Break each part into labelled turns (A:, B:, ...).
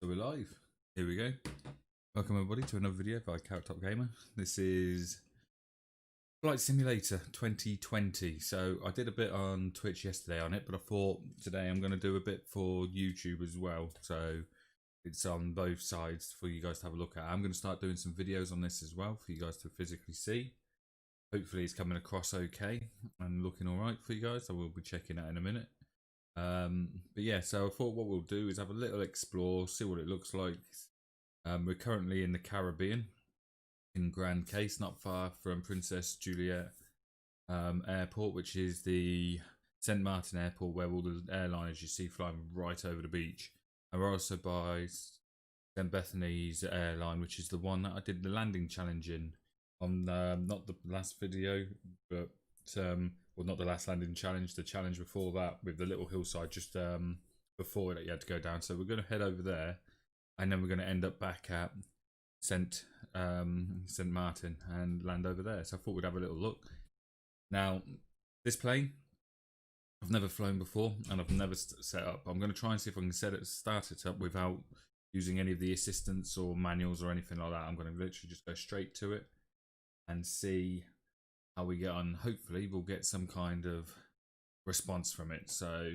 A: So we're live. Here we go. Welcome everybody to another video by Carrot Top Gamer. This is Flight Simulator 2020. So I did a bit on Twitch yesterday on it, but I thought today I'm going to do a bit for YouTube as well. So it's on both sides for you guys to have a look at. I'm going to start doing some videos on this as well for you guys to physically see. Hopefully it's coming across okay and looking alright for you guys. I will be checking that in a minute. But yeah, so I thought what we'll do is have a little explore, see what it looks like. We're currently in the Caribbean, in Grand Case, not far from Princess Juliet Airport, which is the St. Martin Airport where all the airliners you see flying right over the beach. And we're also by St. Bethany's airline, which is the one that I did the landing challenge in on not the last video, but well, not the last landing challenge, the challenge before that with the little hillside just before that you had to go down. So we're going to head over there, and then we're going to end up back at St. Martin and land over there. So I thought we'd have a little look. Now, this plane, I've never flown before, and I've never set up. I'm going to try and see if I can start it up without using any of the assistance or manuals or anything like that. I'm going to literally just go straight to it and see how we get on. Hopefully we'll get some kind of response from it. So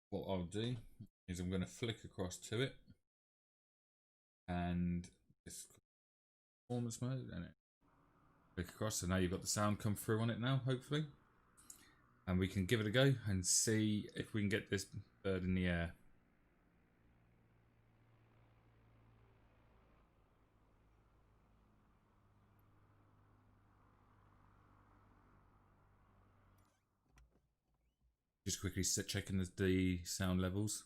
A: what I'll do is I'm going to flick across to it and just performance mode and it flick across. So now you've got the sound come through on it now, hopefully, and we can give it a go and see if we can get this bird in the air. Just quickly checking the sound levels.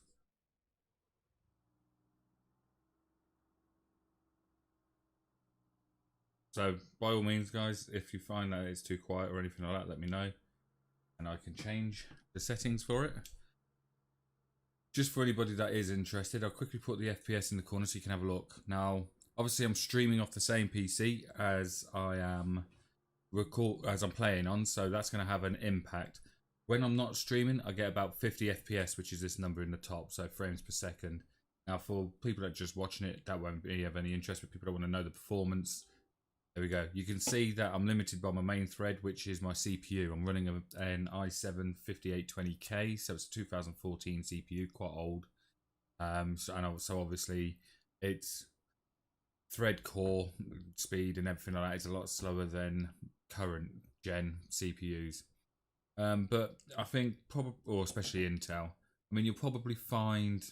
A: So by all means, guys, if you find that it's too quiet or anything like that, let me know and I can change the settings for it. Just for anybody that is interested, I'll quickly put the FPS in the corner so you can have a look. Now, obviously I'm streaming off the same PC as I am playing on, so that's going to have an impact. When I'm not streaming, I get about 50 FPS, which is this number in the top, so frames per second. Now, for people that are just watching it, that won't be of any interest, but people that want to know the performance, there we go. You can see that I'm limited by my main thread, which is my CPU. I'm running an i7 5820K, so it's a 2014 CPU, quite old. So obviously it's thread core speed and everything like that is a lot slower than current gen CPUs. But I think probably, or especially Intel, I mean, you'll probably find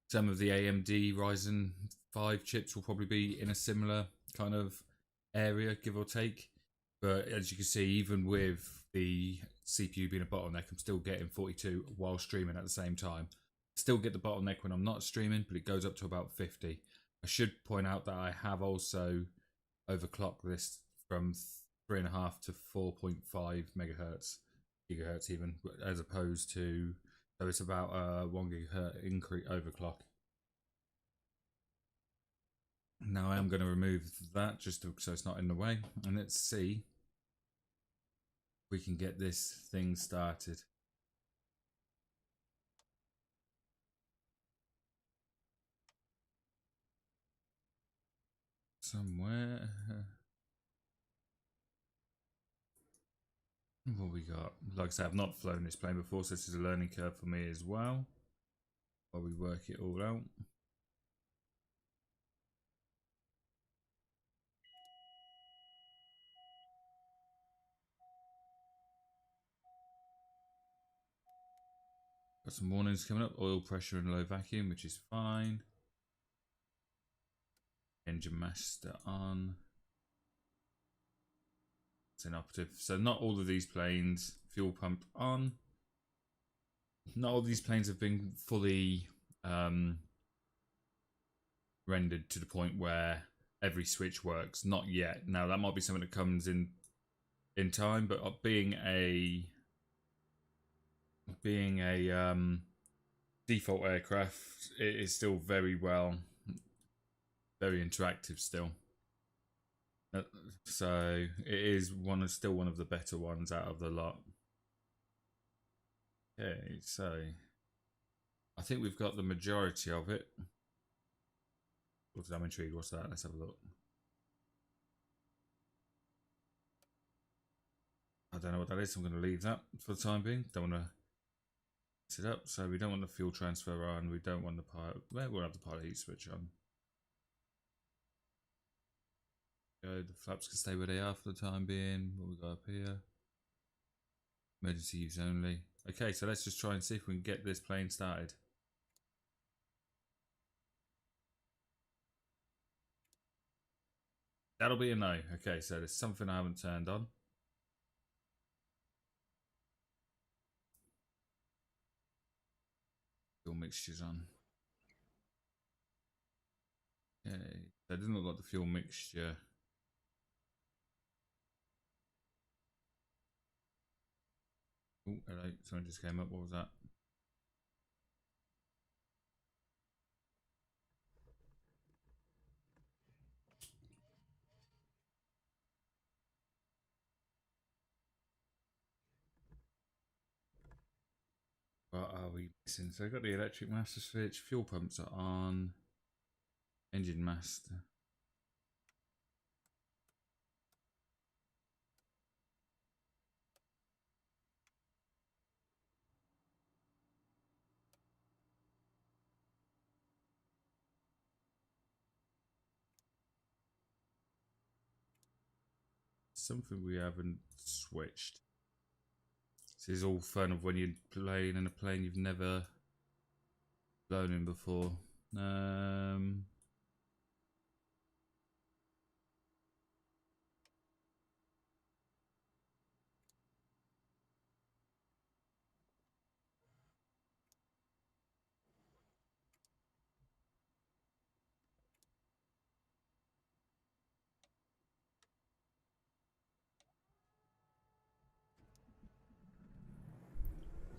A: some of the AMD Ryzen 5 chips will probably be in a similar kind of area, give or take. But as you can see, even with the CPU being a bottleneck, I'm still getting 42 while streaming at the same time. Still get the bottleneck when I'm not streaming, but it goes up to about 50. I should point out that I have also overclocked this from 3.5 to 4.5 gigahertz even, as opposed to, so it's about a 1 gigahertz increase overclock. Now I am going to remove that just so it's not in the way, and let's see if we can get this thing started. Somewhere. What we got? Like I said, I've not flown this plane before, so this is a learning curve for me as well, while we work it all out. Got some warnings coming up. Oil pressure and low vacuum, which is fine. Engine master on. It's inoperative. So not all of these planes. Fuel pump on. Not all these planes have been fully rendered to the point where every switch works. Not yet. Now that might be something that comes in time, but being a default aircraft, it is still very interactive still. So it is still one of the better ones out of the lot. Okay, so I think we've got the majority of it. I'm intrigued. What's that? Let's have a look. I don't know what that is. I'm going to leave that for the time being. Don't want to set it up. So we don't want the fuel transfer on. We don't want the pilot. Well, we'll have the pilot heat switch on. Go. The flaps can stay where they are for the time being. What we got up here? Emergency use only. Okay, so let's just try and see if we can get this plane started. That'll be a no. Okay, so there's something I haven't turned on. Fuel mixture's on. Okay, so it doesn't look like the fuel mixture. Oh, hello. Someone just came up. What was that? What are we missing? So we've got the electric master switch. Fuel pumps are on. Engine master. Something we haven't switched. This is all fun of when you're playing in a plane you've never flown in before.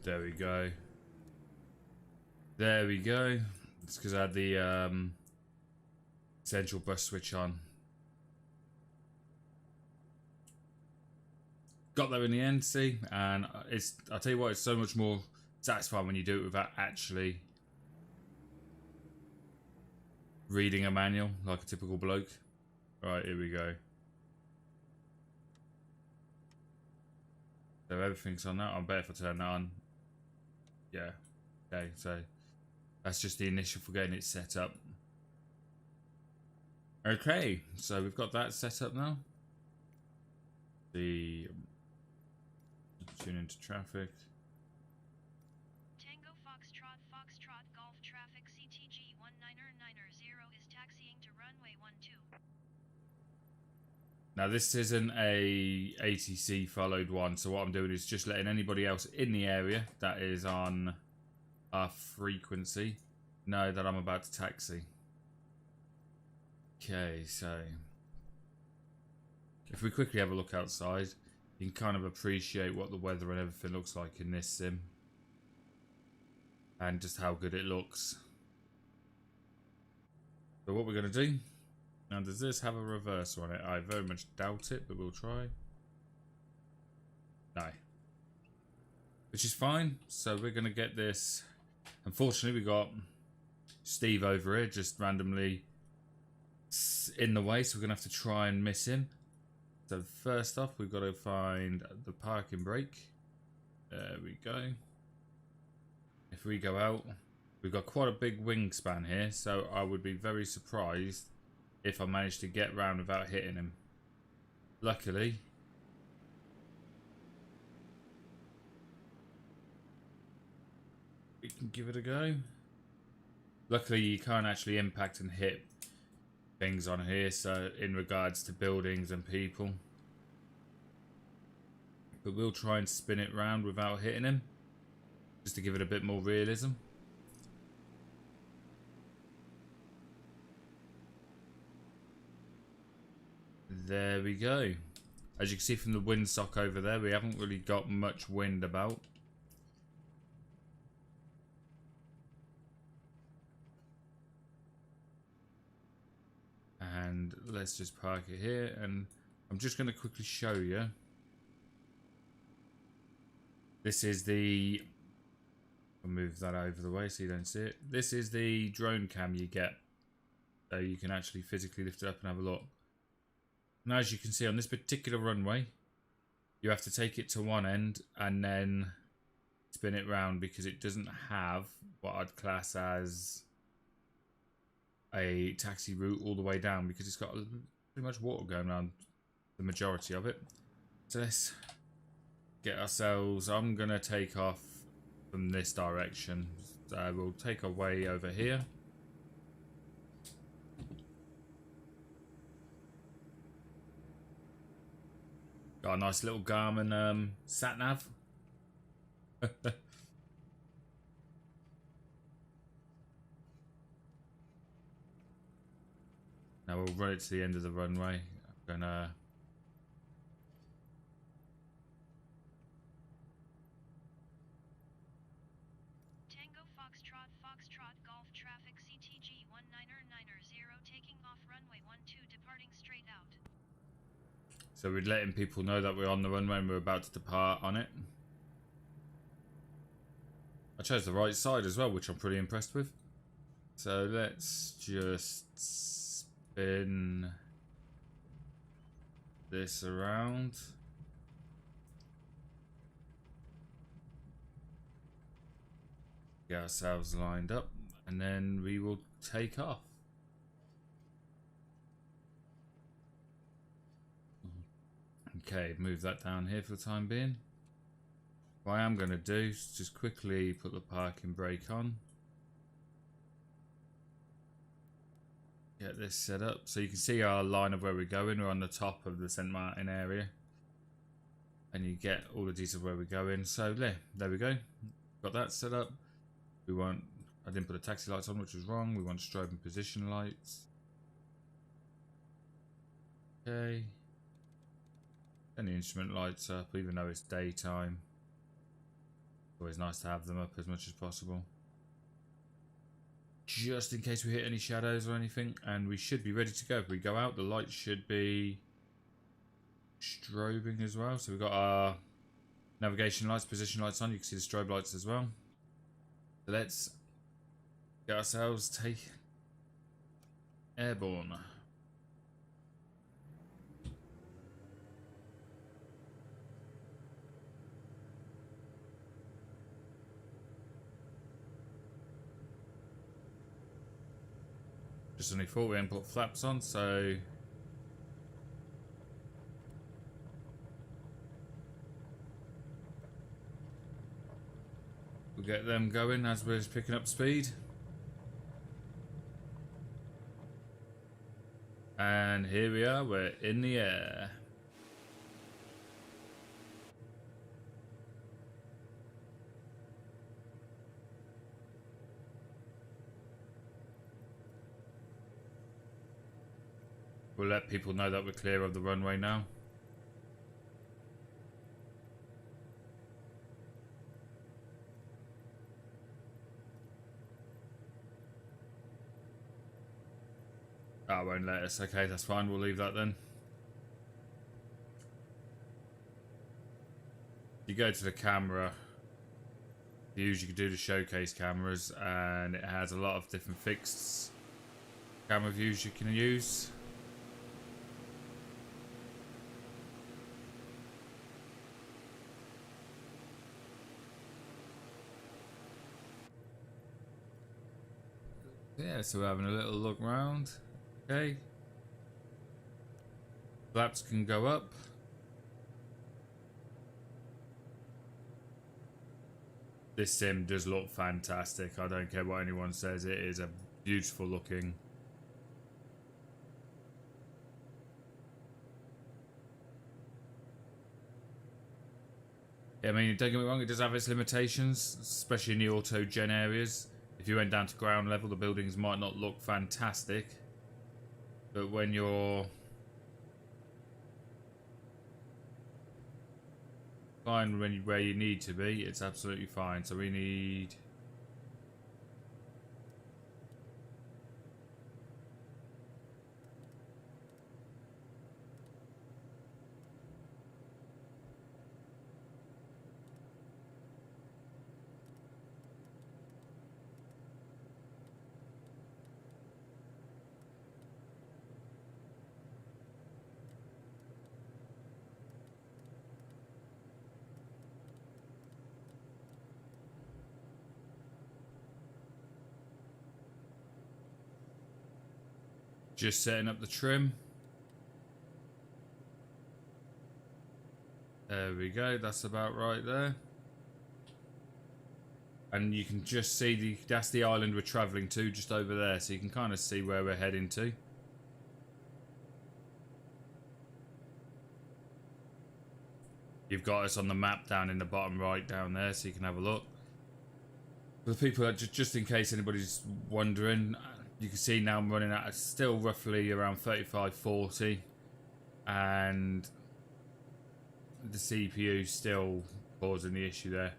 A: There we go. There we go. It's because I had the central bus switch on. Got there in the end, see? And I'll tell you what, it's so much more satisfying when you do it without actually reading a manual like a typical bloke. Right, here we go. So everything's on that. I bet if I turn that on. Yeah. Okay, so that's just the initial for getting it set up. Okay, so we've got that set up now. The tune into traffic.
B: Tango Foxtrot Foxtrot Golf Traffic CTG 19990 is taxiing to runway 12.
A: Now this isn't a ATC followed one, so what I'm doing is just letting anybody else in the area that is on our frequency know that I'm about to taxi. Okay, so if we quickly have a look outside, you can kind of appreciate what the weather and everything looks like in this sim. And just how good it looks. So what we're going to do, now does this have a reverse on it? I very much doubt it, but we'll try. No. Which is fine, so we're going to get this. Unfortunately, we got Steve over here just randomly in the way, so we're going to have to try and miss him. So first off, we've got to find the parking brake. There we go. If we go out, we've got quite a big wingspan here, so I would be very surprised if I managed to get round without hitting him. Luckily, we can give it a go. Luckily, you can't actually impact and hit things on here, so in regards to buildings and people. But we'll try and spin it round without hitting him, just to give it a bit more realism. There we go. As you can see from the windsock over there, we haven't really got much wind about. And let's just park it here, and I'm just going to quickly show you. This is the I'll move that over the way so you don't see it. This is the drone cam you get. So you can actually physically lift it up and have a look. And as you can see on this particular runway, you have to take it to one end and then spin it round because it doesn't have what I'd class as a taxi route all the way down because it's got pretty much water going around the majority of it. So let's get ourselves, I'm going to take off from this direction. So we'll take our way over here. Got a nice little Garmin sat nav. Now we'll run it to the end of the runway. I'm gonna
B: Tango Foxtrot Foxtrot Golf Traffic CTG 19990 taking off runway 12 departing straight out.
A: So we're letting people know that we're on the runway and we're about to depart on it. I chose the right side as well, which I'm pretty impressed with. So let's just spin this around. Get ourselves lined up and then we will take off. Okay, move that down here for the time being. What I am going to do is just quickly put the parking brake on. Get this set up so you can see our line of where we're going. We're on the top of the St. Martin area. And you get all the details of where we're going. So there we go. Got that set up. We want, I didn't put the taxi lights on, which was wrong. We want strobe and position lights. Okay. And the instrument lights up, even though it's daytime. Always nice to have them up as much as possible. Just in case we hit any shadows or anything. And we should be ready to go. If we go out, the lights should be strobing as well. So we've got our navigation lights, position lights on. You can see the strobe lights as well. So let's get ourselves airborne. Just only thought we hadn't put flaps on, so we'll get them going as we're picking up speed. And here we are, we're in the air. We'll let people know that we're clear of the runway now. That won't let us. Okay, that's fine. We'll leave that then. You go to the camera views, you can do the showcase cameras, and it has a lot of different fixed camera views you can use. Yeah, so we're having a little look round. Okay. Flaps can go up. This sim does look fantastic. I don't care what anyone says. It is a beautiful looking. I mean, don't get me wrong, it does have its limitations, especially in the auto-gen areas. If you went down to ground level, the buildings might not look fantastic. But when you're fine where you need to be, it's absolutely fine. So we need... Just setting up the trim. There we go, that's about right there. And you can just see that's the island we're travelling to, just over there, so you can kind of see where we're heading to. You've got us on the map down in the bottom right down there, so you can have a look. For the people that just in case anybody's wondering, you can see now I'm running at still roughly around 35-40, and the CPU still causing the issue there.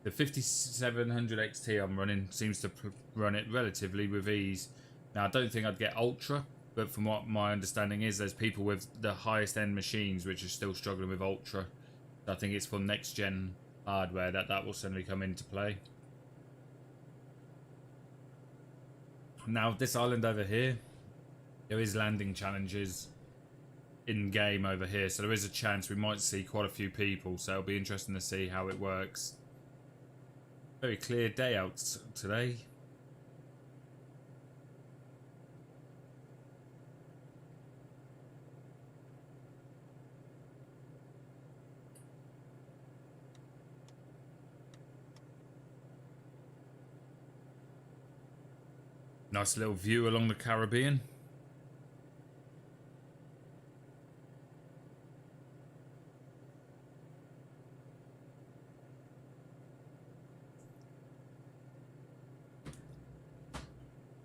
A: The 5700 XT I'm running seems to run it relatively with ease. Now I don't think I'd get Ultra, but from what my understanding is, there's people with the highest end machines which are still struggling with Ultra. I think it's for next gen hardware that will suddenly come into play. Now this island over here, there is landing challenges in game over here, so there is a chance we might see quite a few people, so it'll be interesting to see how it works. Very clear day out today. Nice little view along the Caribbean.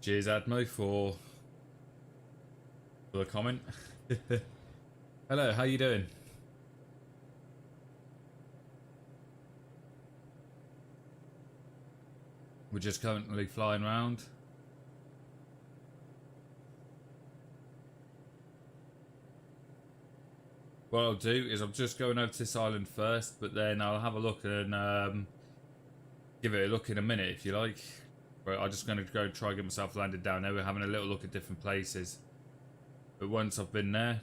A: Cheers, Admo, for the comment. Hello, how you doing? We're just currently flying around. What I'll do is I'm just going over to this island first, but then I'll have a look and give it a look in a minute if you like. But I'm just going to go try and get myself landed down there. We're having a little look at different places. But once I've been there,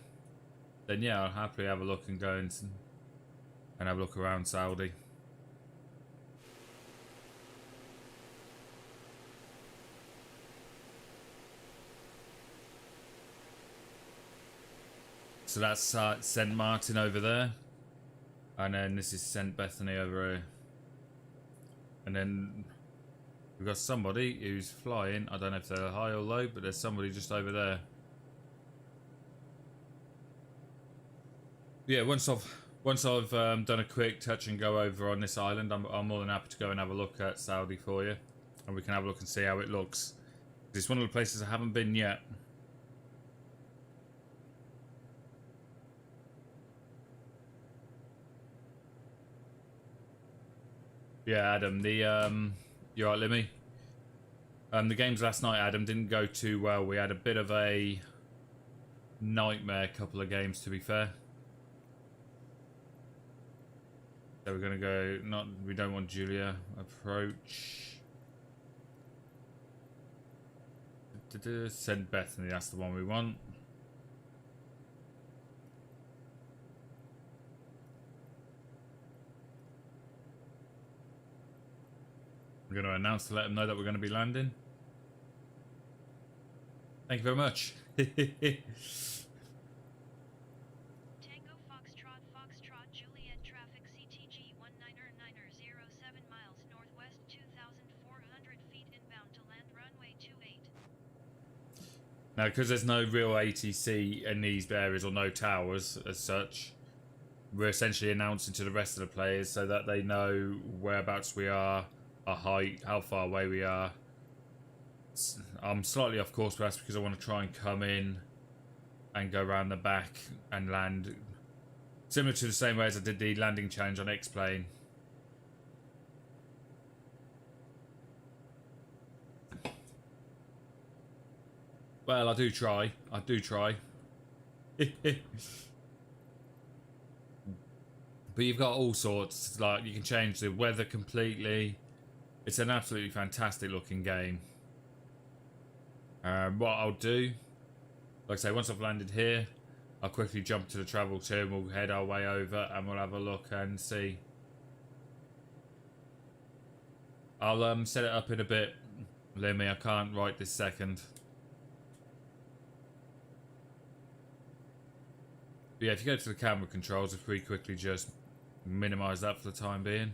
A: then yeah, I'll happily have a look and go and have a look around Saudi. So that's St. Martin over there. And then this is St. Bethany over here. And then we've got somebody who's flying. I don't know if they're high or low, but there's somebody just over there. Yeah, once I've done a quick touch and go over on this island, I'm more than happy to go and have a look at Saudi for you. And we can have a look and see how it looks. It's one of the places I haven't been yet. Yeah, Adam, you're right, Limmy. The games last night, Adam, didn't go too well. We had a bit of a nightmare couple of games, to be fair. So we're gonna go. We don't want Julia. Approach. Send Bethany. That's the one we want. We're going to announce to let them know that we're going to be landing. Thank you very much.
B: Tango Foxtrot Foxtrot Juliet traffic CTG 19er 07 miles northwest 2,400 feet inbound to land runway 28.
A: Now, because there's no real ATC in these areas or no towers as such, we're essentially announcing to the rest of the players so that they know whereabouts we are, our height, how far away we are. I'm slightly off course, but that's because I want to try and come in and go around the back and land similar to the same way as I did the landing challenge on X-Plane. Well, I do try. But you've got all sorts, like you can change the weather completely. It's an absolutely fantastic looking game. What I'll do, like I say, once I've landed here, I'll quickly jump to the travel team, we'll head our way over and we'll have a look and see. I'll set it up in a bit, Limmy, I can't right this second. But yeah, if you go to the camera controls, if we quickly just minimize that for the time being.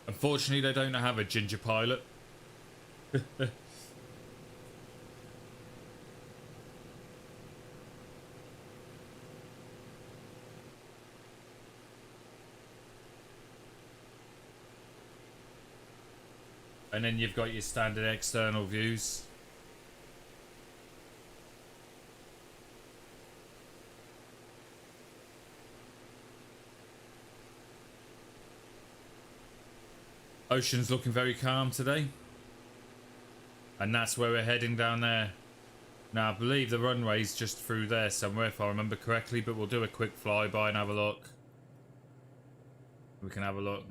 A: Unfortunately, they don't have a ginger pilot. And then you've got your standard external views. Ocean's looking very calm today. And that's where we're heading down there. Now, I believe the runway's just through there somewhere, if I remember correctly, but we'll do a quick flyby and have a look. We can have a look.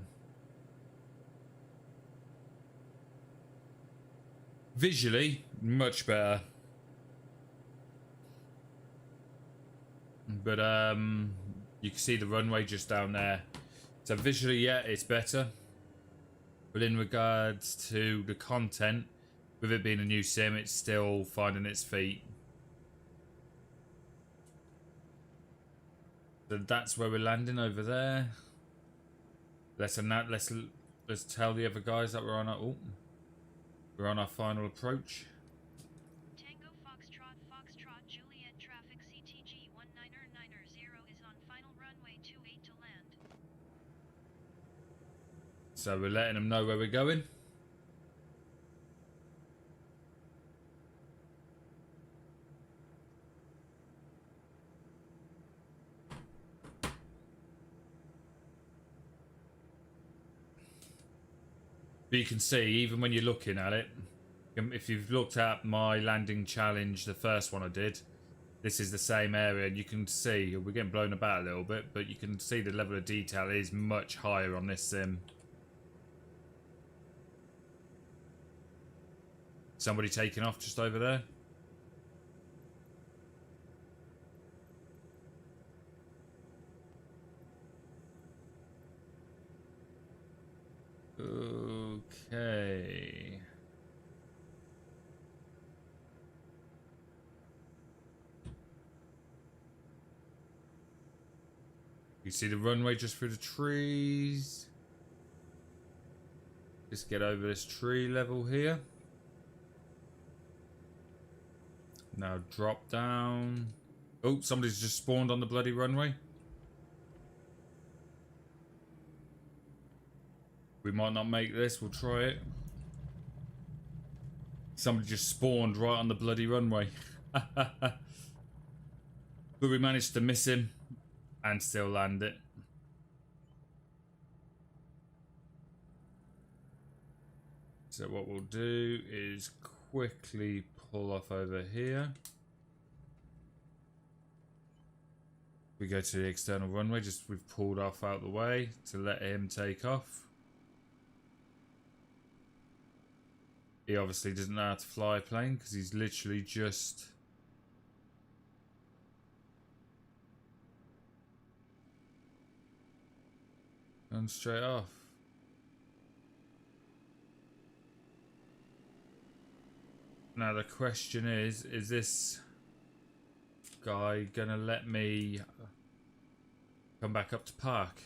A: Visually, much better. But, you can see the runway just down there. So visually, yeah, it's better. But in regards to the content, with it being a new sim, it's still finding its feet. So that's where we're landing over there. Let's tell the other guys that we're on our final approach.
B: Tango Foxtrot Juliet traffic CTG 1990 is on final runway 28 to land.
A: So we're letting them know where we're going. But you can see, even when you're looking at it, if you've looked at my landing challenge, the first one I did, this is the same area, and you can see, we're getting blown about a little bit, but you can see the level of detail is much higher on this sim. Somebody taking off just over there. Okay. You see the runway just through the trees. Just get over this tree level here. Now drop down. Oh, somebody's just spawned on the bloody runway. We might not make this, we'll try it. Somebody just spawned right on the bloody runway. But we managed to miss him and still land it. So what we'll do is quickly pull off over here. We go to the external runway, just we've pulled off out the way to let him take off. He obviously doesn't know how to fly a plane because he's literally just gone straight off. Now the question is this guy gonna let me come back up to park?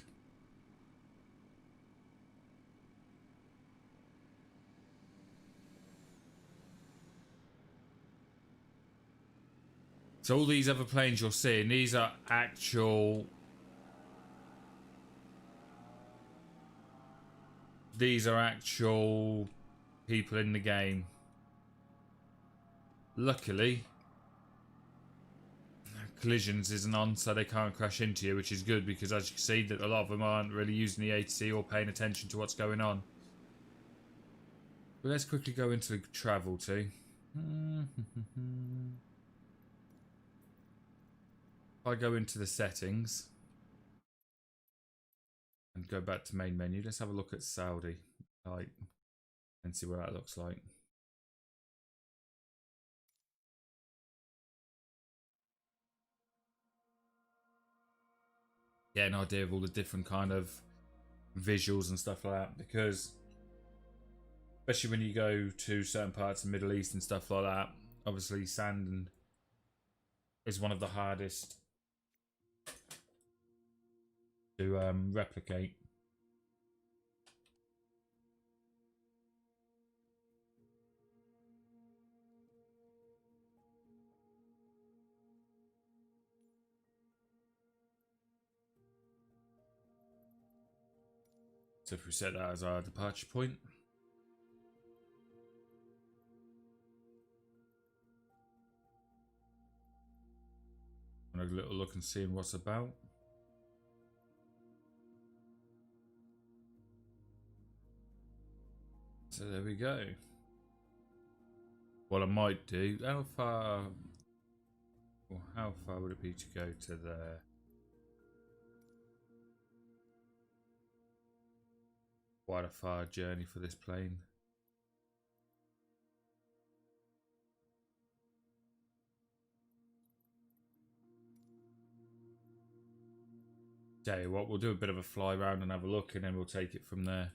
A: So all these other planes you're seeing, these are actual... These are actual people in the game. Luckily, collisions isn't on, so they can't crash into you, which is good because as you can see, that a lot of them aren't really using the ATC or paying attention to what's going on. But let's quickly go into the travel too. If I go into the settings and go back to main menu, let's have a look at Saudi, and see what that looks like. get an idea of all the different kind of visuals and stuff like that, because especially when you go to certain parts of the Middle East and stuff like that, obviously sand is one of the hardest to replicate. So if we set that as our departure point, and a little look and see what's about. So there we go. What I might do, how far would it be to go to there? Quite a far journey for this plane. Tell you what, we'll do a bit of a fly round and have a look, and then we'll take it from there.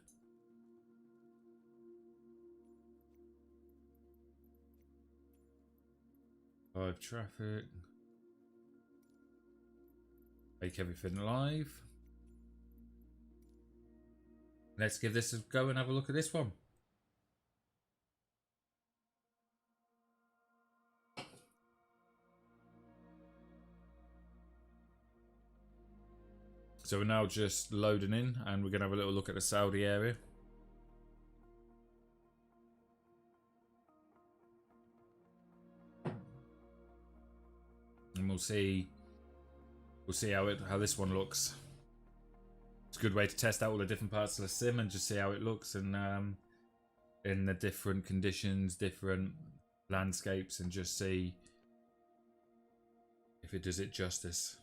A: Live traffic. Make everything live. Let's give this a go and have a look at this one. So we're now just loading in, and we're going to have a little look at the Saudi area. And we'll see how this one looks. It's a good way to test out all the different parts of the sim and just see how it looks, and in the different conditions, different landscapes, and just see if it does it justice.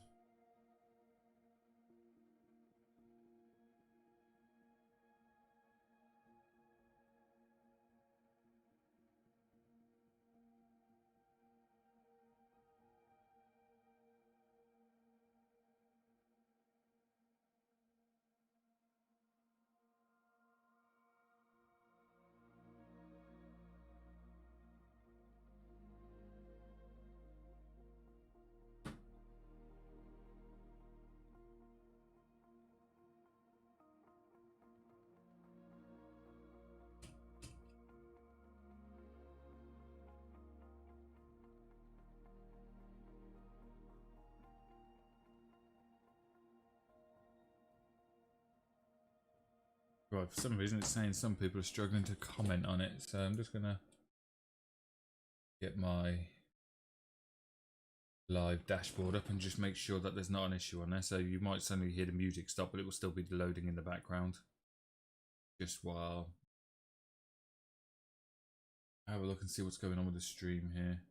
A: Right, for some reason it's saying some people are struggling to comment on it, so I'm just gonna get my live dashboard up and just make sure that there's not an issue on there. So you might suddenly hear the music stop, but it will still be loading in the background. Just while I have a look and see what's going on with the stream here.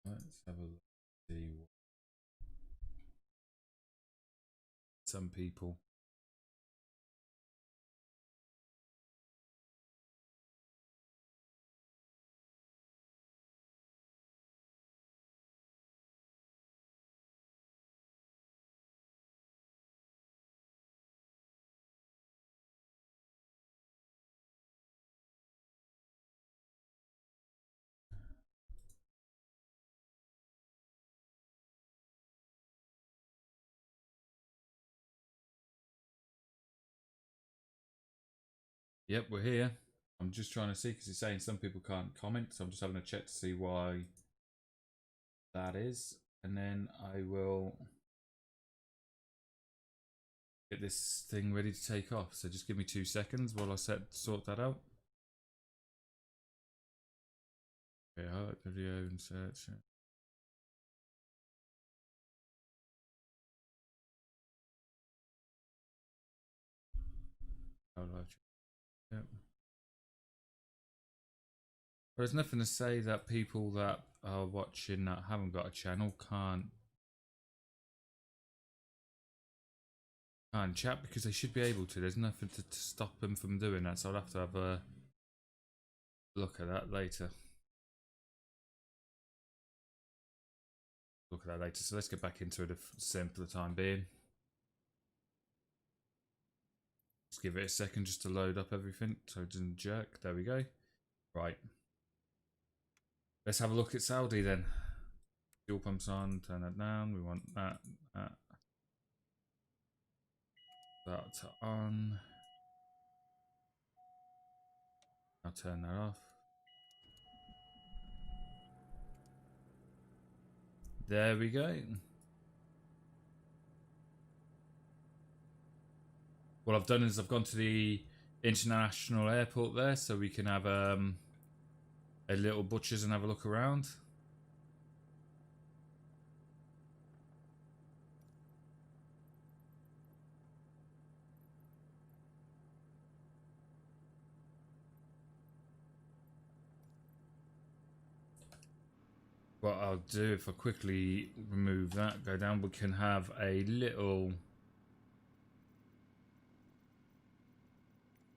A: Let's have a look. See what some people. Yep, we're here. I'm just trying to see because it's saying some people can't comment, so I'm just having a check to see why that is. and then I will get this thing ready to take off. So just give me 2 seconds while I sort that out. Okay, highlight video and search. Yep. There's nothing to say that people that are watching that haven't got a channel can't chat, because they should be able to. There's nothing to stop them from doing that, so I'll have to have a look at that later. So let's get back into it sim for the time being. Just give it a second just to load up everything so it doesn't jerk. There we go. Right. Let's have a look at Saudi then. Fuel pumps on, turn that down. We want that on. I'll turn that off. There we go. What I've done is I've gone to the international airport there, so we can have a little butcher's and have a look around. What I'll do, if I quickly remove that, go down, we can have a little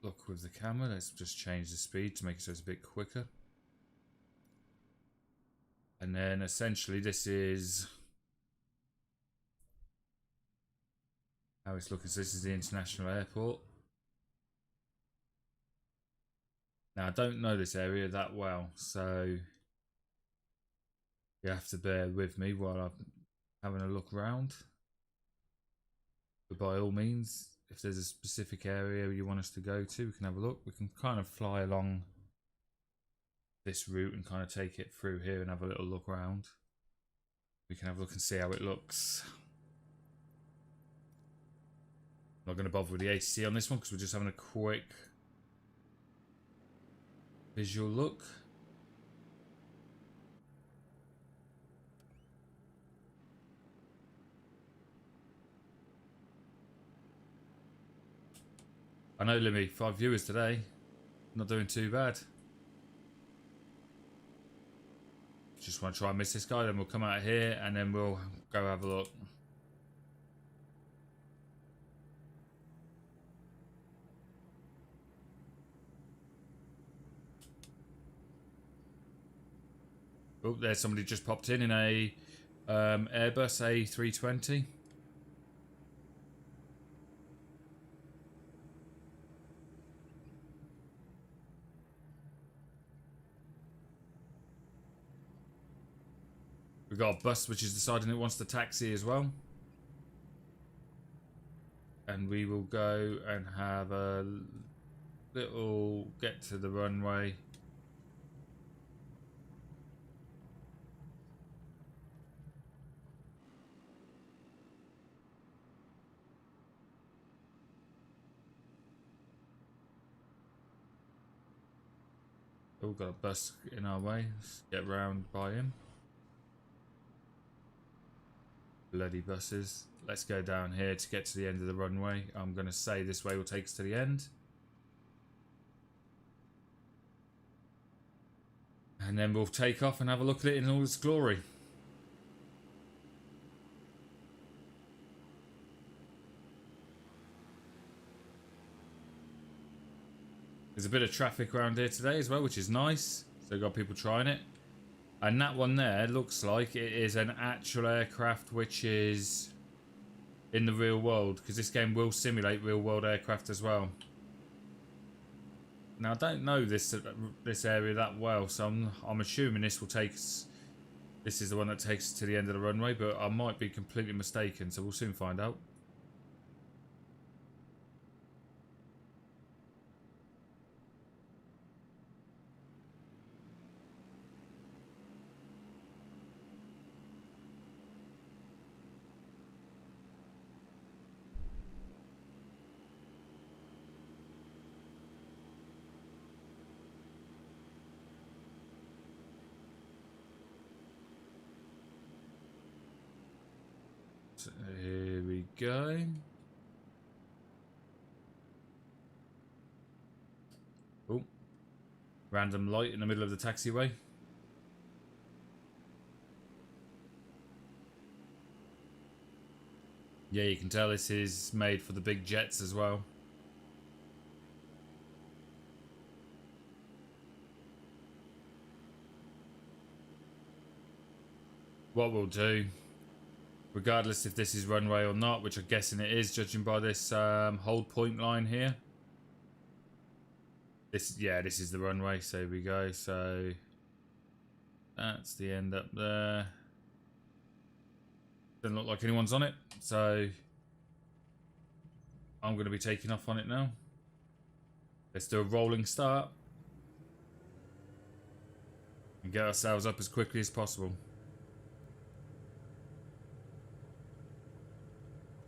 A: look with the camera. Let's just change the speed to make it so it's a bit quicker. And then essentially this is how it's looking. So this is the international airport. Now I don't know this area that well, so you have to bear with me while I'm having a look around. But by all means, if there's a specific area you want us to go to, we can have a look. We can kind of fly along this route and kind of take it through here and have a little look around. We can have a look and see how it looks. I'm not going to bother with the ATC on this one because we're just having a quick visual look. I know, Limmy, 5 viewers today. Not doing too bad. Just want to try and miss this guy, then we'll come out here and then we'll go have a look. Oh, there's somebody just popped in a Airbus A320. We've got a bus which is deciding it wants to taxi as well. And we will go and have a little get to the runway. Oh, got a bus in our way. Let's get round by him. Bloody buses. Let's go down here to get to the end of the runway. I'm going to say this way will take us to the end. And then we'll take off and have a look at it in all its glory. There's a bit of traffic around here today as well, which is nice. So we've got people trying it. And that one there looks like it is an actual aircraft which is in the real world, because this game will simulate real world aircraft as well. Now I don't know this area that well, so I'm assuming this will take us. This is the one that takes us to the end of the runway, but I might be completely mistaken, so we'll soon find out. So here we go. Oh, random light in the middle of the taxiway. Yeah, you can tell this is made for the big jets as well. What we'll do, regardless if this is runway or not, which I'm guessing it is, judging by this hold point line here. This is the runway. So here we go. So that's the end up there. Doesn't look like anyone's on it, so I'm going to be taking off on it now. Let's do a rolling start and get ourselves up as quickly as possible.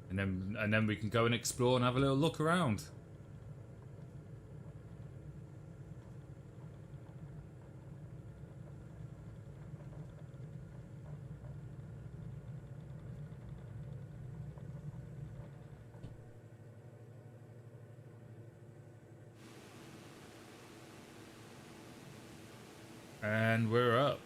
A: And then we can go and explore and have a little look around. And we're up.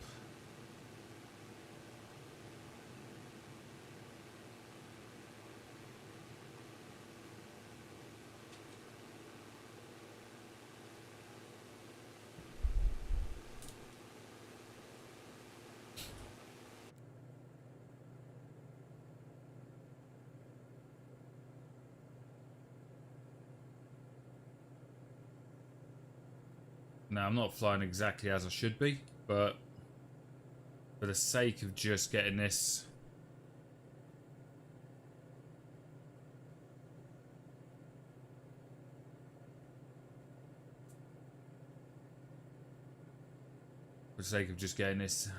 A: Now, I'm not flying exactly as I should be, but for the sake of just getting this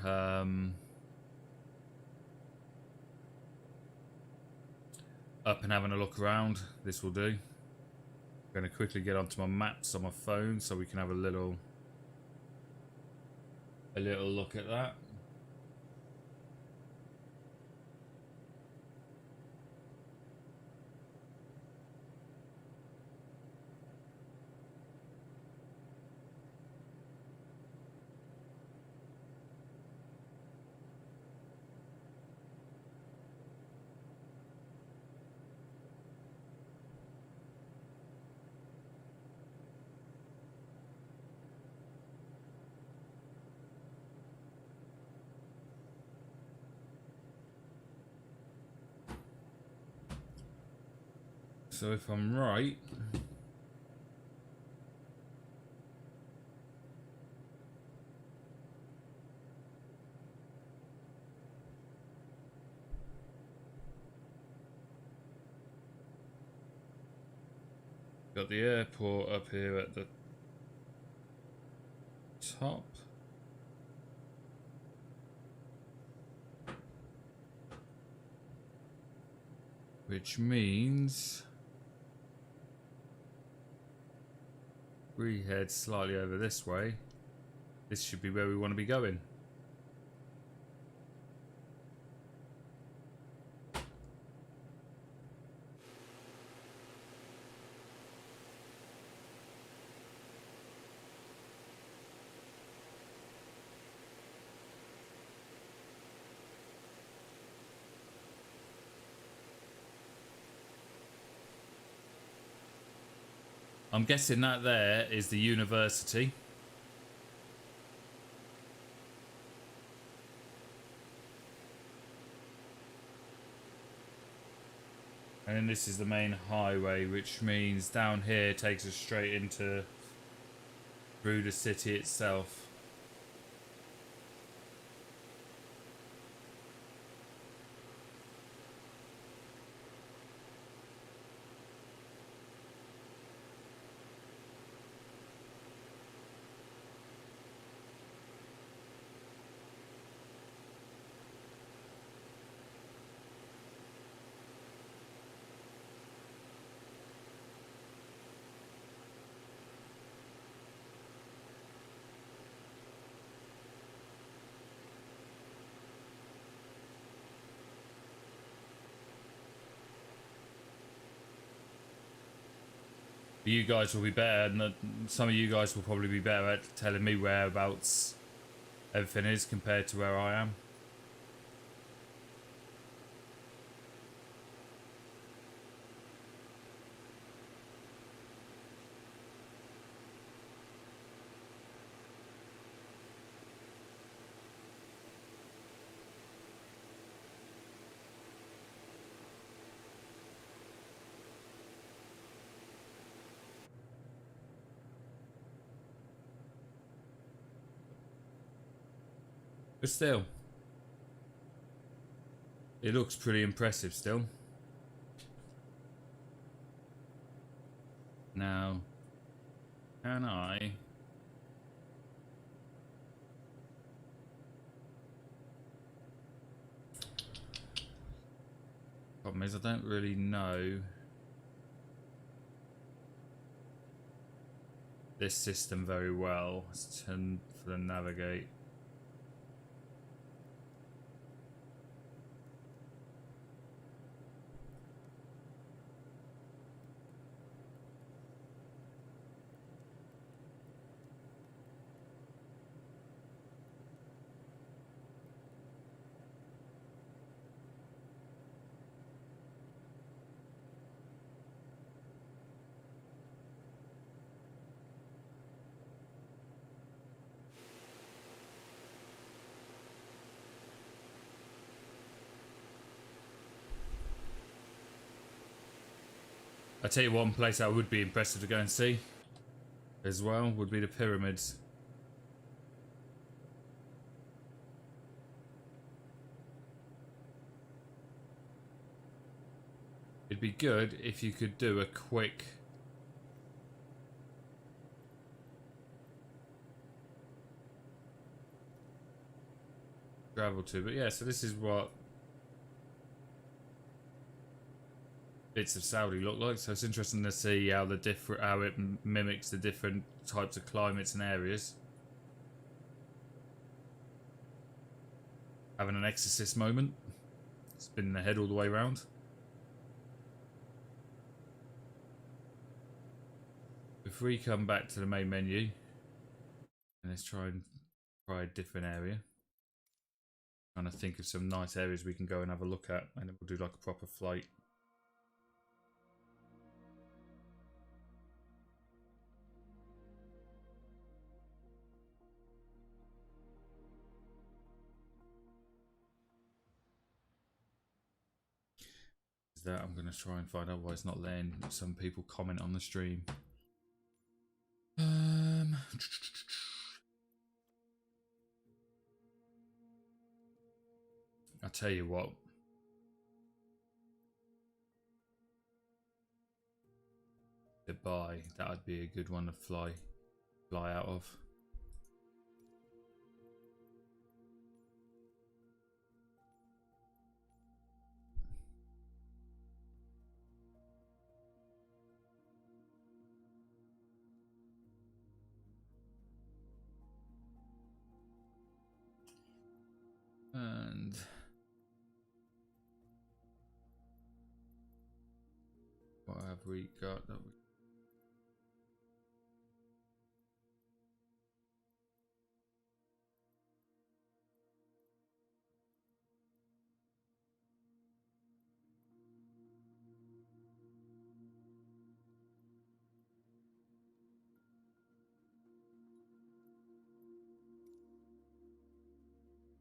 A: up and having a look around, this will do. I'm going to quickly get onto my maps on my phone so we can have a little look at that. So if I'm right, got the airport up here at the top. Which means we head slightly over this way. This should be where we want to be going. I'm guessing that there is the university. And then this is the main highway, which means down here takes us straight into through the city itself. You guys will be better, and some of you guys will probably be better at telling me whereabouts everything is compared to where I am. But still, it looks pretty impressive still. Now, can I... Problem is, I don't really know this system very well. Let's turn for the navigate. I tell you, one place I would be impressive to go and see as well would be the pyramids. It'd be good if you could do a quick travel to, but yeah, so this is what bits of Saudi look like. So it's interesting to see how how it mimics the different types of climates and areas. Having an exorcist moment. Spinning the head all the way around. If we come back to the main menu and let's try a different area. Trying to think of some nice areas we can go and have a look at, and then we'll do like a proper flight. That I'm going to try and find out why it's not letting some people comment on the stream. I'll tell you what. Dubai, that would be a good one to fly out of. And what have we got that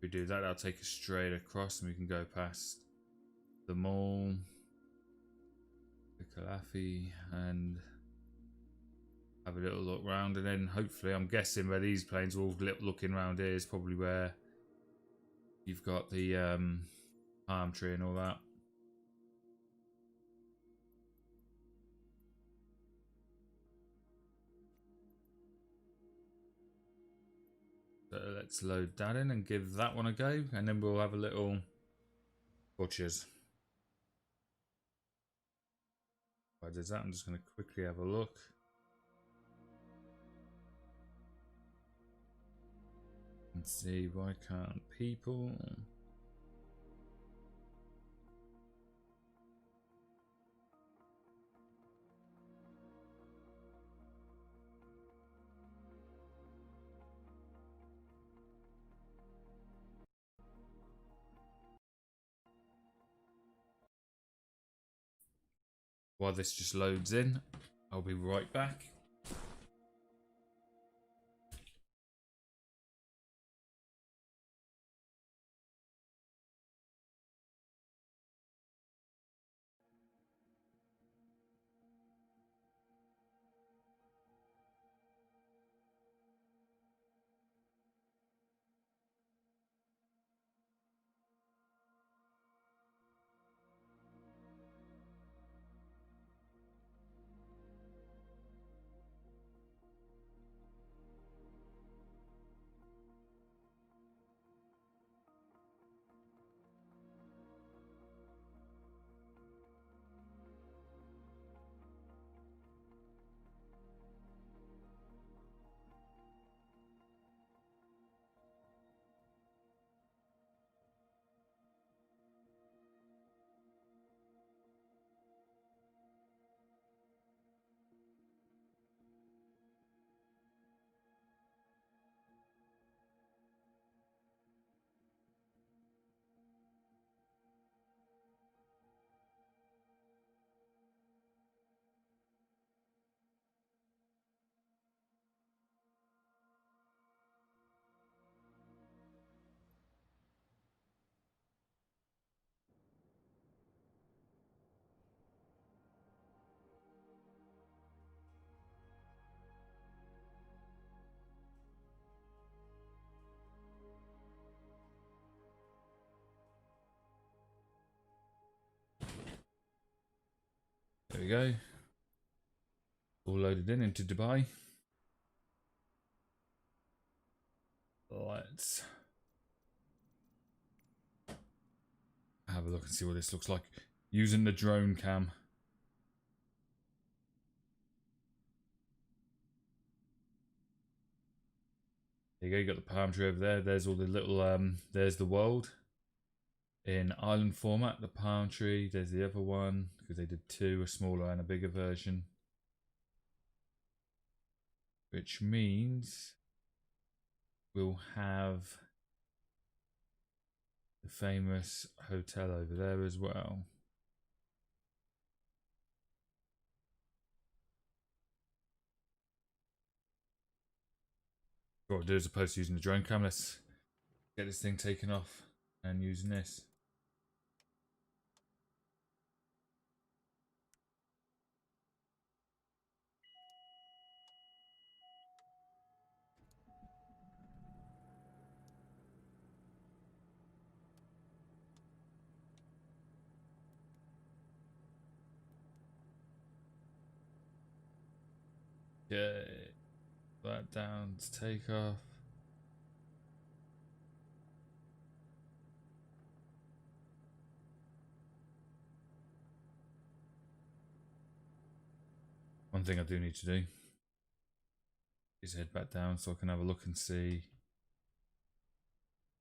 A: we do that? I'll take us straight across and we can go past the mall, the Khalafi, and have a little look round, and then hopefully, I'm guessing where these planes are all looking around here is probably where you've got the palm tree and all that. So let's load that in and give that one a go, and then we'll have a little butchers. If I did that, I'm just going to quickly have a look. And see, why can't people... while this just loads in, I'll be right back. There we go. All loaded in into Dubai. Let's have a look and see what this looks like using the drone cam. There you go, you got the palm tree over there. There's all the little, there's the world in island format, the palm tree. There's the other one, because they did two, a smaller and a bigger version. Which means we'll have the famous hotel over there as well. What I'll do as opposed to using the drone cam, let's get this thing taken off and using this. Okay, that down to take off. One thing I do need to do is head back down so I can have a look and see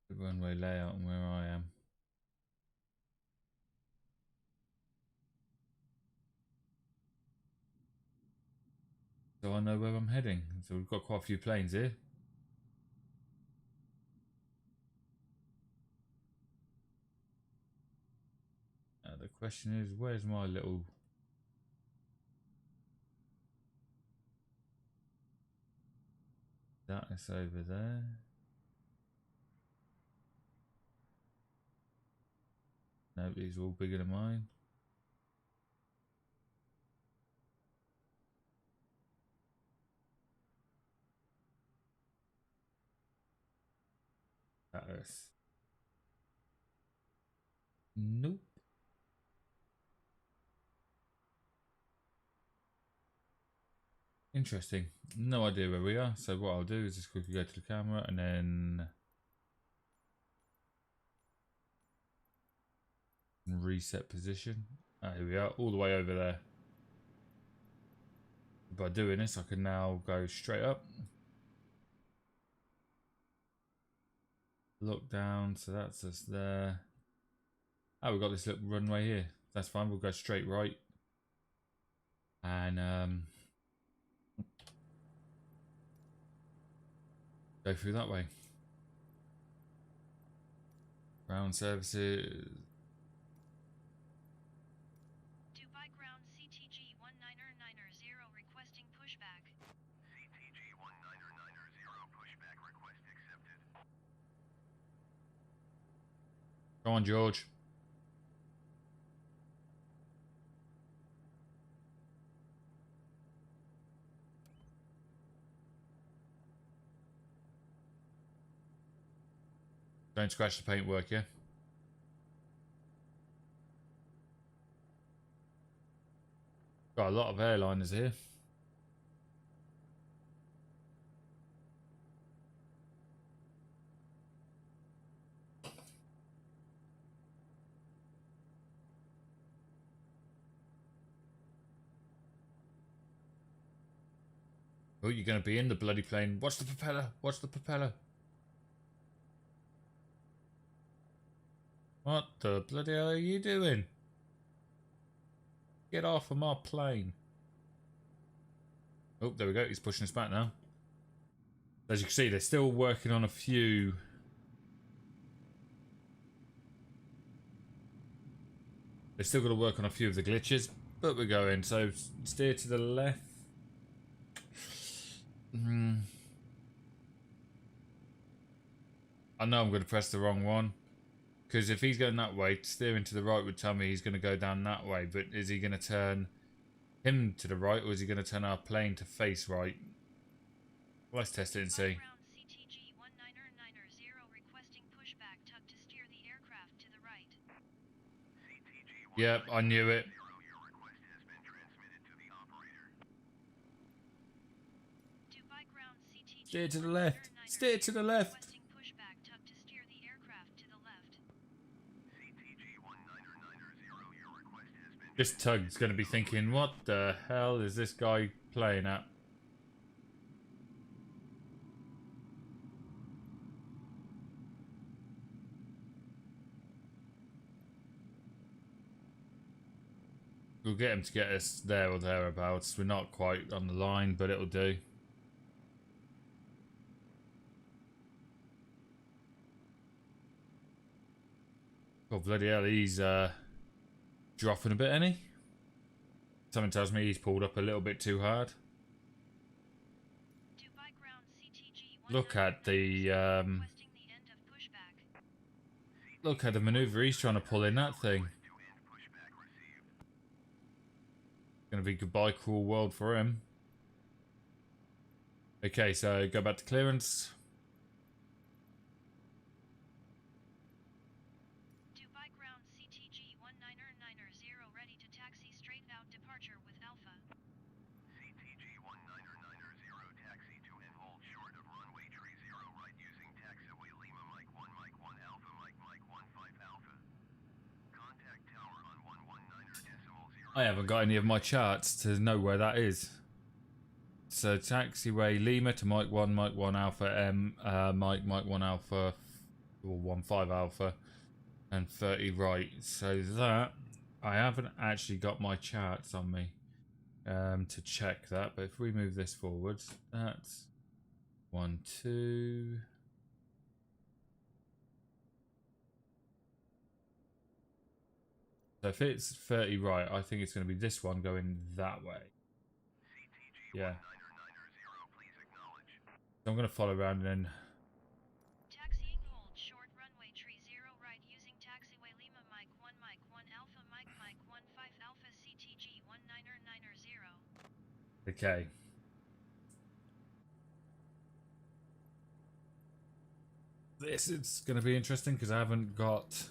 A: the runway layout and where I am. So I know where I'm heading. So we've got quite a few planes here. The question is, where's my little... That is over there. No, these are all bigger than mine. That is... Nope. Interesting. No idea where we are. So what I'll do is just quickly go to the camera and then reset position. Here we are, all the way over there. By doing this, I can now go straight up. Look down, so that's us there. Oh, we've got this little runway here. That's fine, we'll go straight right. And go through that way. Ground services.
B: Dubai ground CTG pushback.
C: CTG 19990 pushback request accepted.
A: Go on, George. Don't scratch the paintwork, yeah? Got a lot of airliners here. Oh, you're going to be in the bloody plane. Watch the propeller. Watch the propeller. What the bloody hell are you doing? Get off of my plane. Oh, there we go. He's pushing us back now. As you can see, they're still working on a few. They're still got to work on a few of the glitches, but we're going. So steer to the left. I know I'm going to press the wrong one. Because if he's going that way, steering to the right would tell me he's going to go down that way. But is he going to turn him to the right, or is he going to turn our plane to face right? Let's test it and see.
B: CTG 19990 requesting pushback tug to steer the aircraft to the right.
A: Yep, I knew it.
C: Your request has been transmitted to the operator.
B: Dubai ground CTG
A: Steer to the left.
B: 19990
A: Steer to the left.
B: requesting pushback tug to steer the aircraft to the left.
C: CTG 19990, your request has been
A: This tug's going to be thinking, what the hell is this guy playing at? We'll get him to get us there or thereabouts. We're not quite on the line, but it'll do. Oh, bloody hell, he's dropping a bit, ain't he? Something tells me he's pulled up a little bit too hard.
B: Dubai ground CTG
A: Look at the
B: requesting the end of pushback.
A: look at the maneuver he's trying to pull in that thing. Gonna be goodbye cruel world for him. Okay, so go back to clearance.
B: Dubai ground CTG 19990 ready to taxi straight out departure with Alpha.
C: CTG 19990, taxi to and hold short of runway 30 right using taxiway Lima Mike 1 Mike 1 Alpha Mike 15 Alpha. Contact tower on 119.0.
A: I haven't got any of my charts to know where that is. So taxiway Lima to Mike 1 Alpha M, Mike 1 Alpha or 15 Alpha and 30 right. So that I haven't actually got my charts on me to check that, but if we move this forward, that's 1 2. So if it's 30 right, I think it's going to be this one going that way. Yeah. So I'm going to follow around and then...
B: Taxiing hold short runway 30 right using taxiway Lima Mike 1 Alpha Mike 15 Alpha CTG 19990.
A: Okay. This is going to be interesting because I haven't got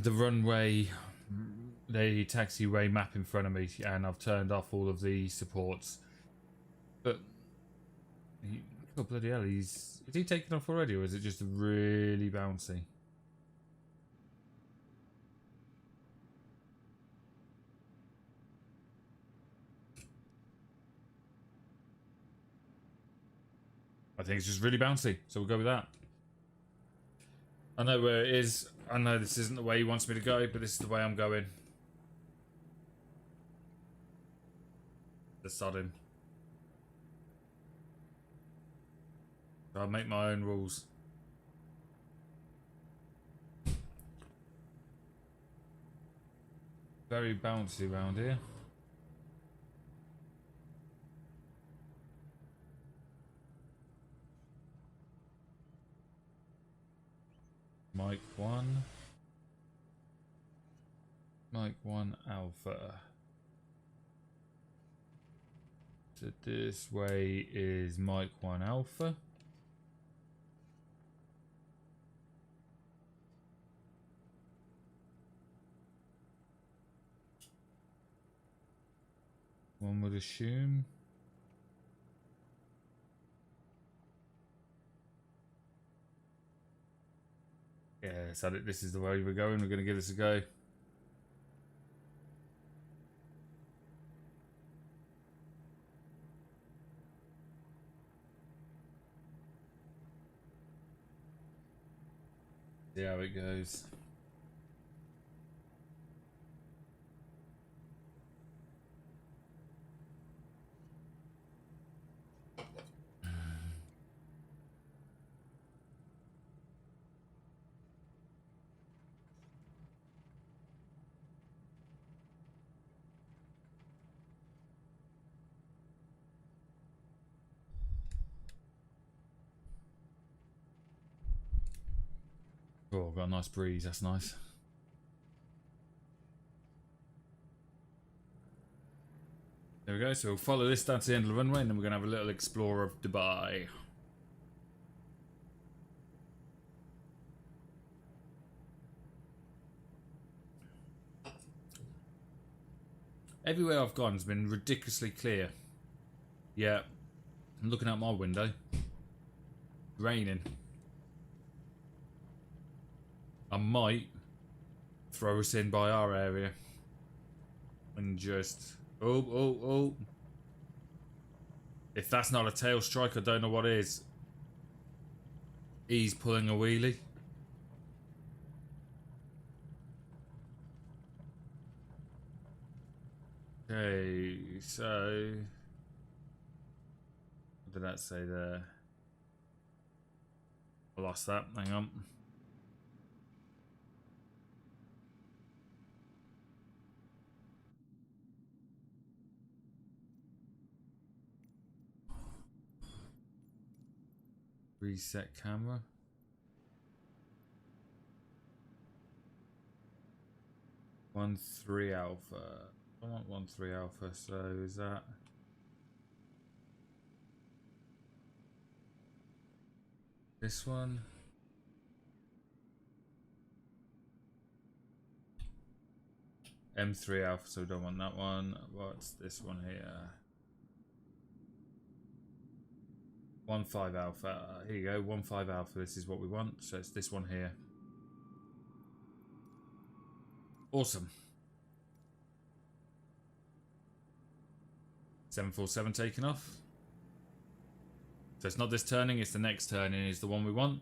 A: the runway, the taxiway map in front of me, and I've turned off all of the supports. But oh bloody hell, is he taking off already, or is it just really bouncy? I think it's just really bouncy, so we'll go with that. I know where it is. I know this isn't the way he wants me to go, but this is the way I'm going. The sodden. I'll make my own rules. Very bouncy around here. Mike 1. Mike 1 Alpha. So this way is Mike 1 Alpha. One would assume. Yeah, so this is the way we're going. We're going to give this a go. See how it goes. Oh, got a nice breeze. That's nice. There we go. So we'll follow this down to the end of the runway, and then we're going to have a little explore of Dubai. Everywhere I've gone has been ridiculously clear. Yeah, I'm looking out my window. Raining. I might throw us in by our area and just oh. If that's not a tail strike, I don't know what is. He's pulling a wheelie. Okay, so what did that say there? I lost that. Hang on. Reset camera. One 3 alpha. I want 1 3 alpha. So is that this one? M3 alpha. So we don't want that one. What's this one here? 1 5 alpha. Here you go. 1 5 alpha. This is what we want. So it's this one here. Awesome. 747 taking off. So it's not this turning, it's the next turning is the one we want.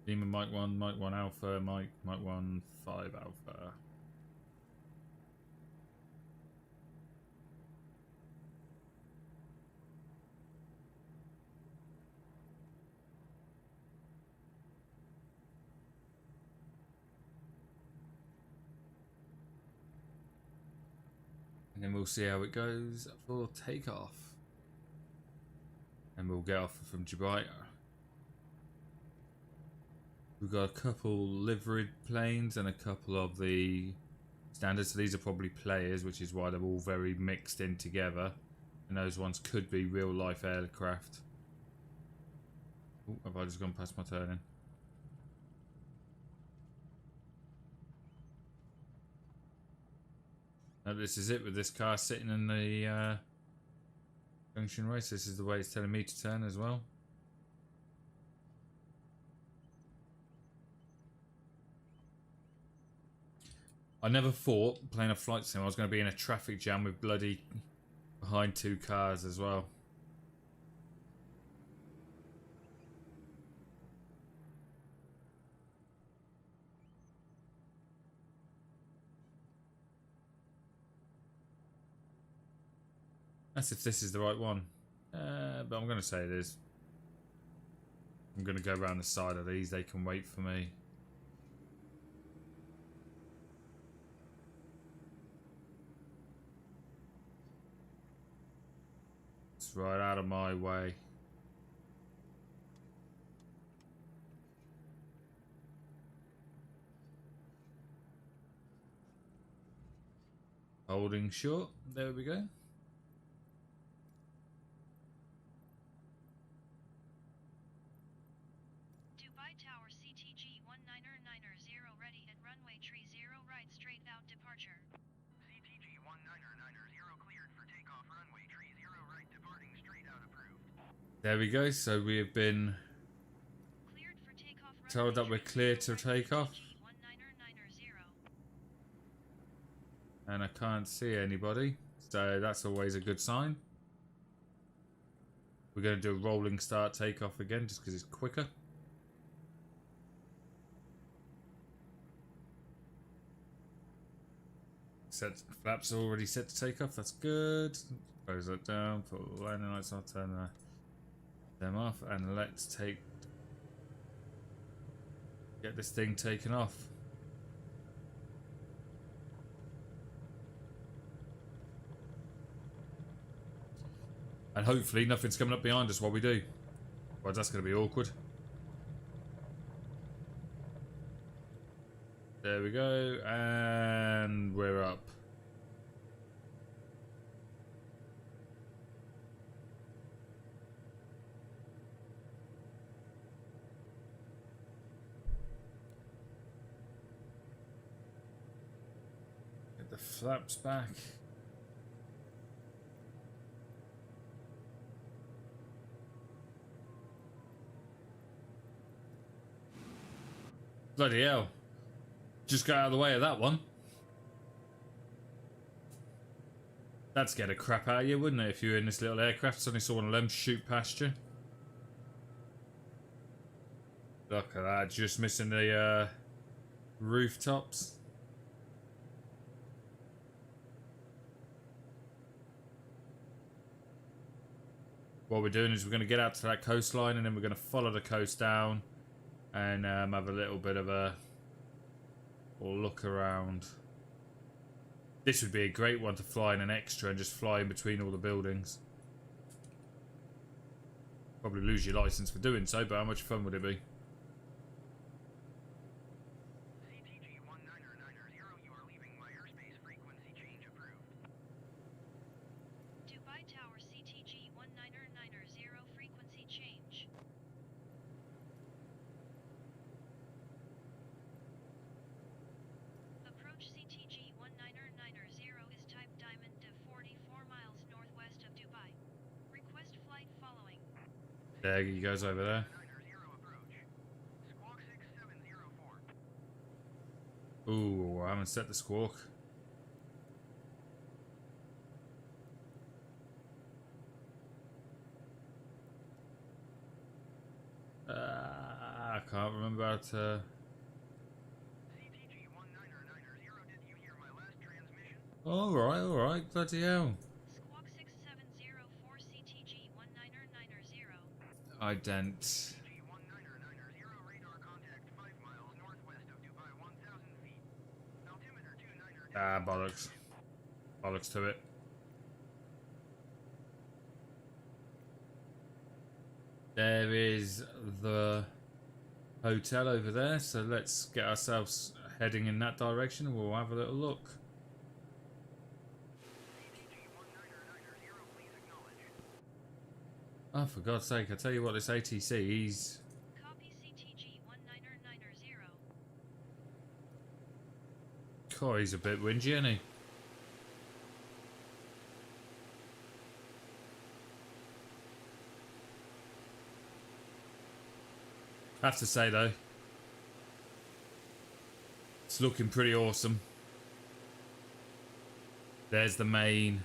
A: Lima Mike 1 Alpha, Mike 1 5 Alpha. And then we'll see how it goes for takeoff. And we'll get off from Dubai. We've got a couple liveried planes and a couple of the standards. So these are probably players, which is why they're all very mixed in together. And those ones could be real life aircraft. Ooh, have I just gone past my turning? No, this is it with this car sitting in the junction race. This is the way it's telling me to turn as well. I never thought playing a flight sim I was going to be in a traffic jam with bloody behind 2 cars as well. That's if this is the right one. But I'm going to say it is. I'm going to go around the side of these. They can wait for me. Right out of my way. Holding short. There we go.
B: Dubai Tower CTG 199er0 ready at runway tree 0 right straight out departure.
C: CTG 199er0 cleared for takeoff runway tree 0 right departing straight out approved.
A: There we go. So we have been
B: Cleared for takeoff
A: told that we're clear to take off.
B: CTG 199er0.
A: And I can't see anybody. So that's always a good sign. We're going to do a rolling start takeoff again just because it's quicker. Set flaps are already set to take off. That's good. Close that down. Put the landing lights on. Turn them off, and let's get this thing taken off. And hopefully nothing's coming up behind us while we do. Well, that's going to be awkward. There we go, and we're up. Get the flaps back. Bloody hell. Just got out of the way of that one. That'd scare the crap out of you, wouldn't it, if you were in this little aircraft, suddenly saw one of them shoot past you. Look at that, just missing the rooftops. What we're doing is we're going to get out to that coastline and then we're going to follow the coast down and have a little bit of a look around. This would be a great one to fly in an extra and just fly in between all the buildings. Probably lose your license for doing so, but how much fun would it be?
C: CTG 199er0, you are leaving my airspace, frequency change approved.
B: Dubai Tower CTG 199er0 frequency change. Approach CTG 199er0 is type Diamond to 44 miles northwest of Dubai. Request flight following.
A: There he goes over there.
C: 199er0 approach. Squawk 6704.
A: Ooh, I haven't set the squawk. I can't remember how to...
C: CTG 199er0, did you hear my last transmission?
A: Alright, bloody hell.
B: Squawk 6704 CTG 199er0.
A: Ident.
C: CTG 199er0, radar contact 5 miles northwest of Dubai, 1,000 feet. Altimeter 29er.
A: Ah, bollocks. Bollocks to it. There is the hotel over there, so let's get ourselves heading in that direction and we'll have a little look.
C: CTG 199er0, please acknowledge.
A: Oh, for God's sake, I tell you what, this ATC, he's...
B: Copy CTG 199er0.
A: God, he's a bit whingy, isn't he? I have to say though, it's looking pretty awesome. There's the main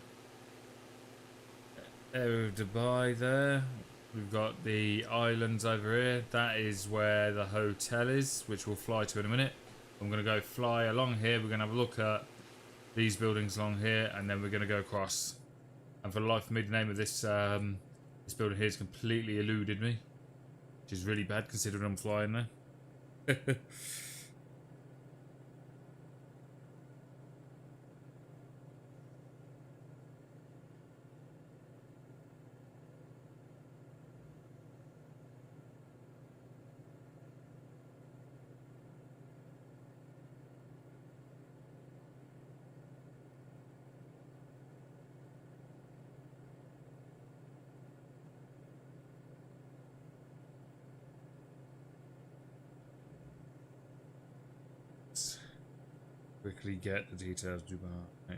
A: area of Dubai there. We've got the islands over here. That is where the hotel is, which we'll fly to in a minute. I'm going to go fly along here. We're going to have a look at these buildings along here, and then we're going to go across. And for the life of me, the name of this this building here has completely eluded me, which is really bad considering I'm flying there. quickly get the details, Dubai.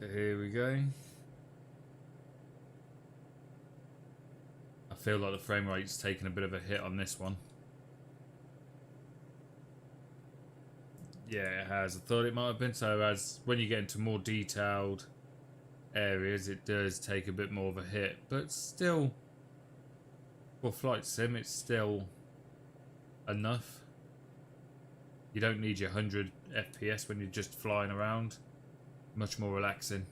A: Here we go. I feel like the frame rate's taken a bit of a hit on this one. Yeah, it has. I thought it might have been. So as when you get into more detailed areas, it does take a bit more of a hit. But still, for flight sim, it's still enough. You don't need your 100 FPS when you're just flying around. Much more relaxing.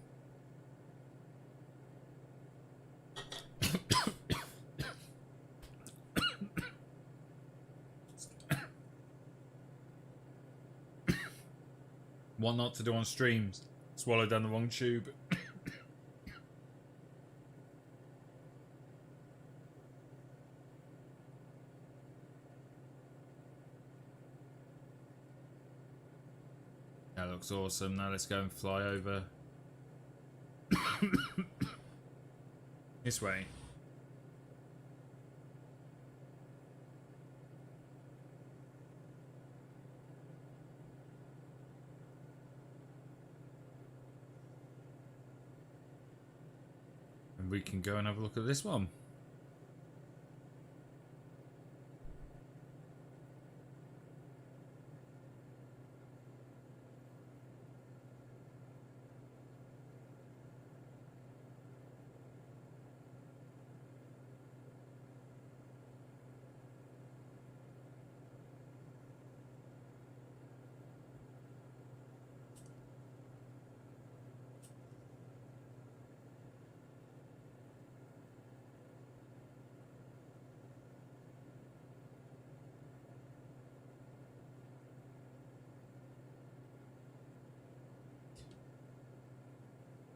A: What not to do on streams? Swallow down the wrong tube. That looks awesome. Now let's go and fly over this way. And we can go and have a look at this one.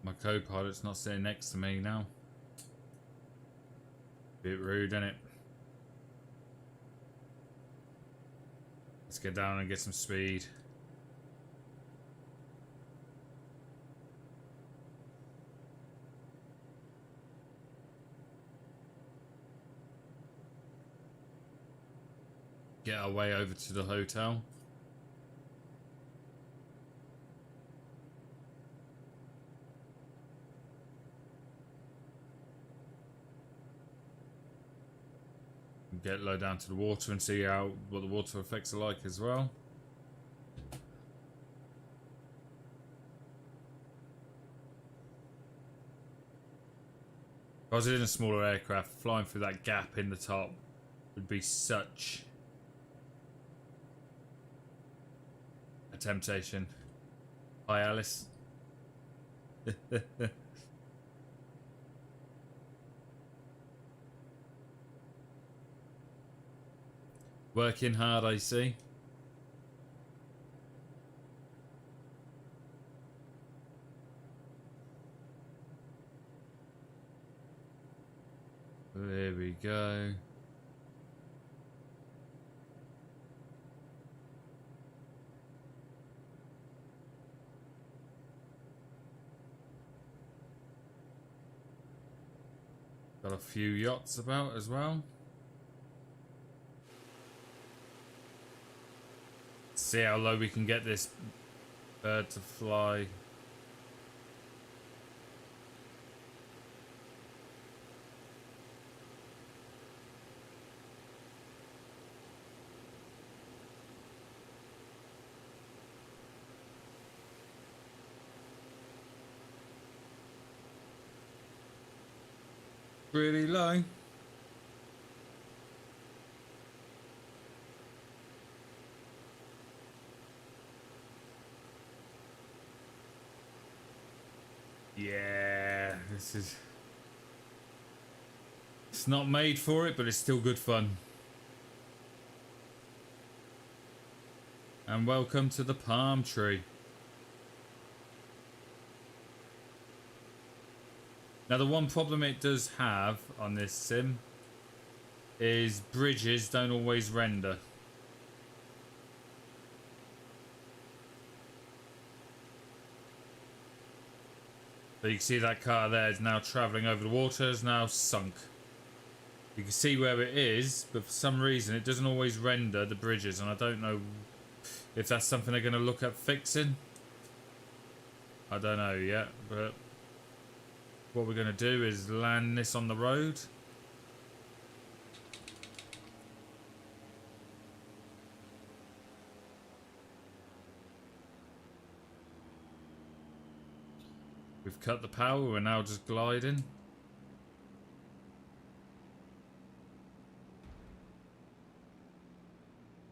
A: My co-pilot's not sitting next to me now. Bit rude, isn't it? Let's get down and get some speed. Get our way over to the hotel. Get low down to the water and see what the water effects are like as well. If I was in a smaller aircraft, flying through that gap in the top would be such a temptation. Hi, Alice. Working hard, I see. There we go. Got a few yachts about as well. See how low we can get this bird to fly. Really low. Yeah, this is... It's not made for it, but it's still good fun. And welcome to the palm tree. Now the one problem it does have on this sim is bridges don't always render. So you can see that car there is now travelling over the water, is now sunk. You can see where it is, but for some reason it doesn't always render the bridges, and I don't know if that's something they're going to look at fixing. I don't know yet, but what we're going to do is land this on the road. We've cut the power, we're now just gliding.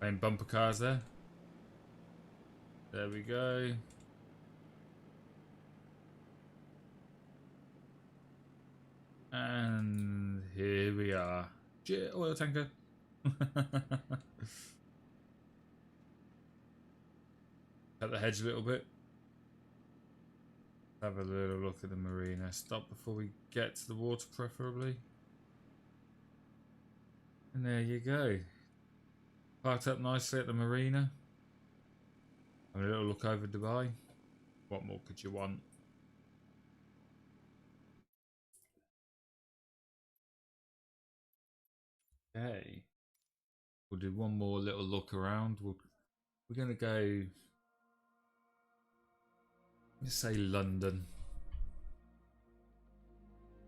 A: Main bumper cars there. There we go. And here we are. Oil tanker. Cut the hedge a little bit. Have a little look at the marina. Stop before we get to the water, preferably. And there you go. Parked up nicely at the marina. Have a little look over Dubai. What more could you want? Okay. We'll do one more little look around. We're going to go... Let's say London.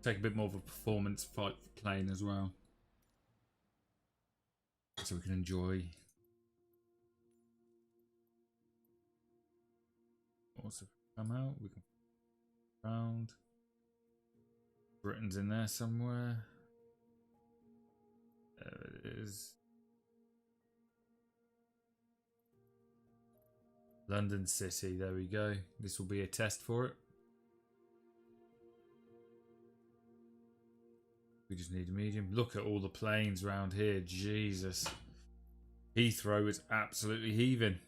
A: Take a bit more of a performance flight plane as well, so we can enjoy. Also come out, we can round. Britain's in there somewhere. There it is. London City, there we go. This will be a test for it. We just need a medium. Look at all the planes around here. Jesus. Heathrow is absolutely heaving.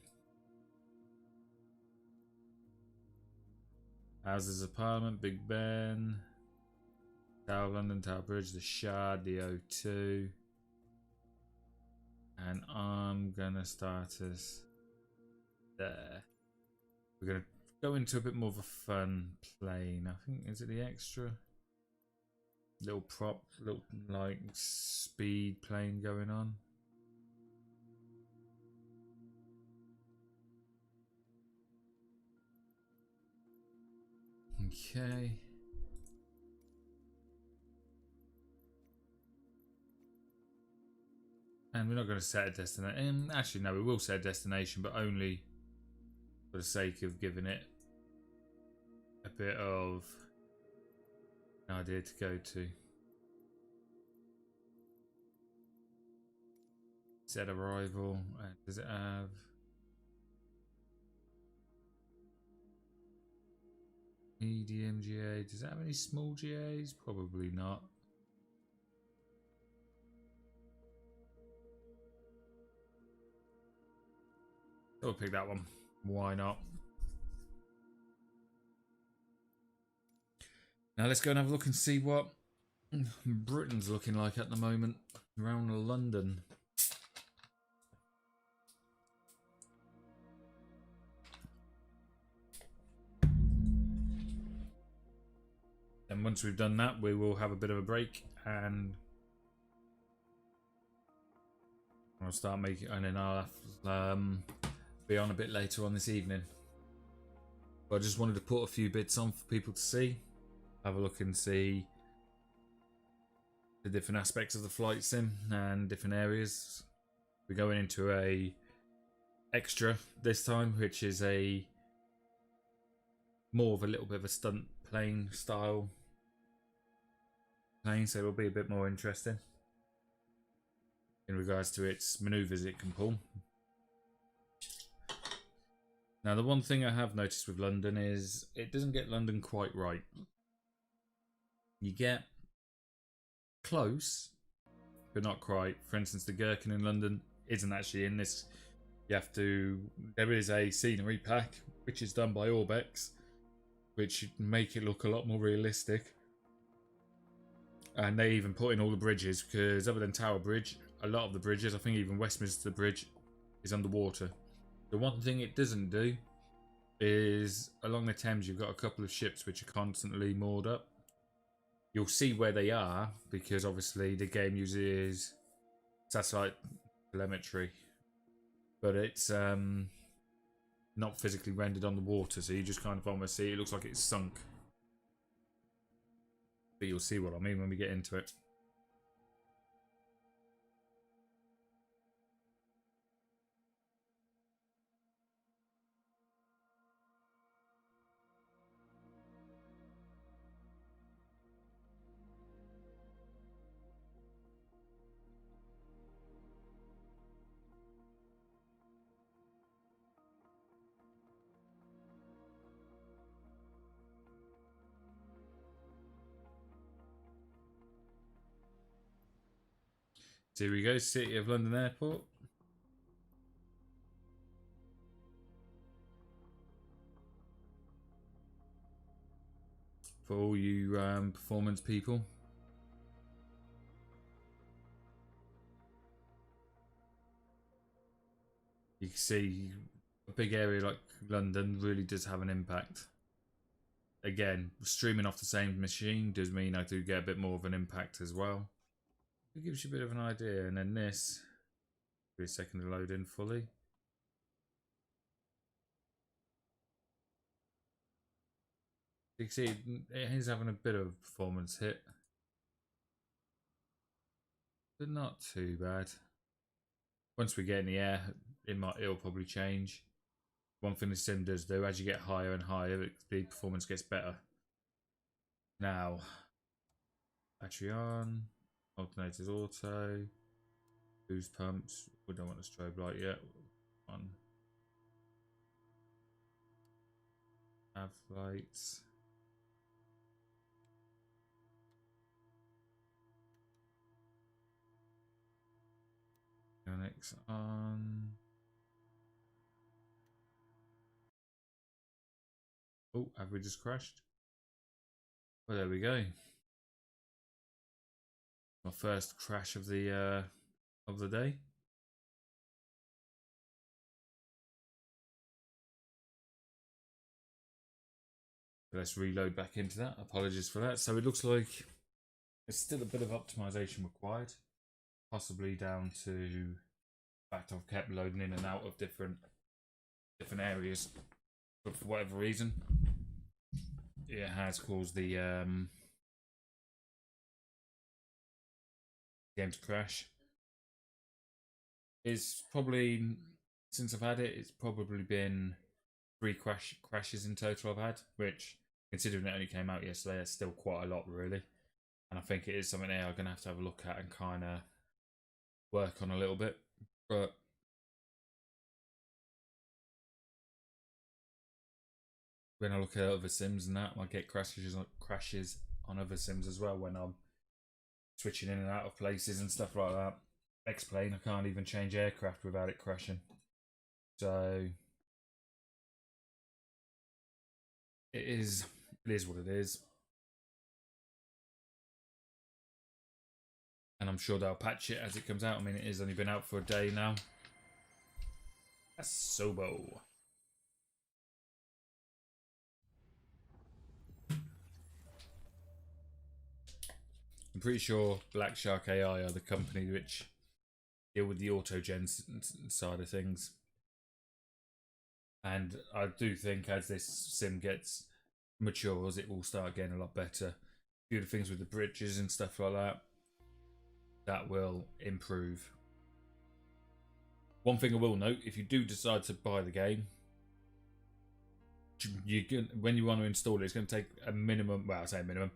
A: Houses of Parliament, Big Ben, Tower of London, Tower Bridge, the Shard, the O2. And I'm gonna start us there. We're gonna go into a bit more of a fun plane. I think, is it the extra? Little prop, little like speed plane going on. Okay. And we're not going to set a destination. Actually, no, we will set a destination, but only for the sake of giving it a bit of an idea to go to. Set arrival. Does it have... medium GA? Does it have any small GAs? Probably not. So we'll pick that one. Why not? Now let's go and have a look and see what Britain's looking like at the moment around London. And once we've done that, we will have a bit of a break and I'll start making, and then I'll have, be on a bit later on this evening. But I just wanted to put a few bits on for people to see. Have a look and see the different aspects of the flight sim and different areas. We're going into a extra this time, which is a more of a little bit of a stunt plane style plane, so it'll be a bit more interesting in regards to its maneuvers it can pull. Now the one thing I have noticed with London is it doesn't get London quite right. You get close, but not quite. For instance, the Gherkin in London isn't actually in this. You have to... There is a scenery pack, which is done by Orbex, which make it look a lot more realistic. And they even put in all the bridges, because other than Tower Bridge, a lot of the bridges, I think even Westminster Bridge, is underwater. The one thing it doesn't do is along the Thames, you've got a couple of ships which are constantly moored up. You'll see where they are because obviously the game uses satellite telemetry, but it's not physically rendered on the water, so you just kind of almost see it looks like it's sunk. But you'll see what I mean when we get into it. So here we go, City of London Airport. For all you performance people. You can see a big area like London really does have an impact. Again, streaming off the same machine does mean I do get a bit more of an impact as well. It gives you a bit of an idea, and then this, give it a second to load in fully. You can see it is having a bit of a performance hit, but not too bad. Once we get in the air, it'll probably change. One thing the sim does though, as you get higher and higher, the performance gets better. Now, battery on. Alternators auto, boost pumps. We don't want a strobe light yet. On. Nav lights. Avionics on. Oh, have we just crashed? Well, there we go. My first crash of the day. Let's reload back into that. Apologies for that. So it looks like there's still a bit of optimization required, possibly down to the fact I've kept loading in and out of different areas, but for whatever reason, it has caused the game to crash. It's probably, since I've had it, it's probably been 3 crashes in total I've had, which, considering it only came out yesterday, is still quite a lot really. And I think it is something they are going to have a look at and kind of work on a little bit. But when I look at other sims and that, I get crashes on other sims as well when I'm switching in and out of places and stuff like that. X-Plane, I can't even change aircraft without it crashing. So it is what it is. And I'm sure they'll patch it as it comes out. I mean, it has only been out for a day now. Asobo. I'm pretty sure Black Shark AI are the company which deal with the autogen side of things. And I do think as this sim gets matures, it will start getting a lot better. A few of the things with the bridges and stuff like that will improve. One thing I will note, if you do decide to buy the game, when you want to install it, it's going to take a minimum, well, I say minimum,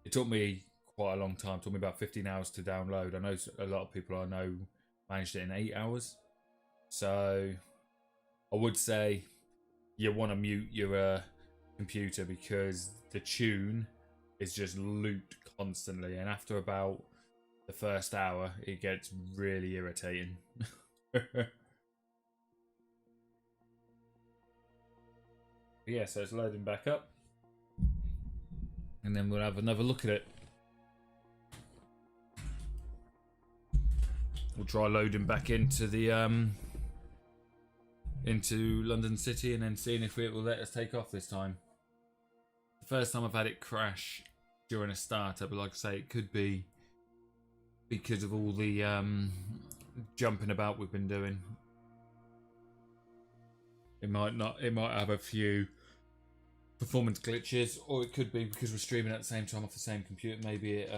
A: it took me quite a long time. It took me about 15 hours to download. I know a lot of people I know managed it in 8 hours. So I would say you want to mute your computer because the tune is just looped constantly, and after about the first hour it gets really irritating. Yeah, so it's loading back up and then we'll have another look at it. We'll try loading back into the into London City and then seeing if it will let us take off this time. The first time I've had it crash during a startup, but like I say, it could be because of all the jumping about we've been doing. It might not. It might have a few performance glitches, or it could be because we're streaming at the same time off the same computer. Maybe it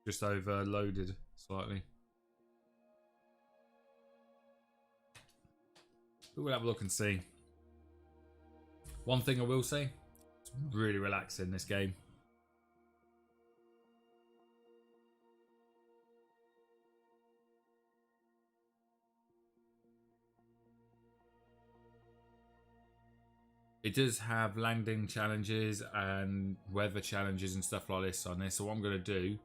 A: just overloaded slightly. But we'll have a look and see. One thing I will say, it's really relaxing, this game. It does have landing challenges and weather challenges and stuff like this on this. So what I'm going to do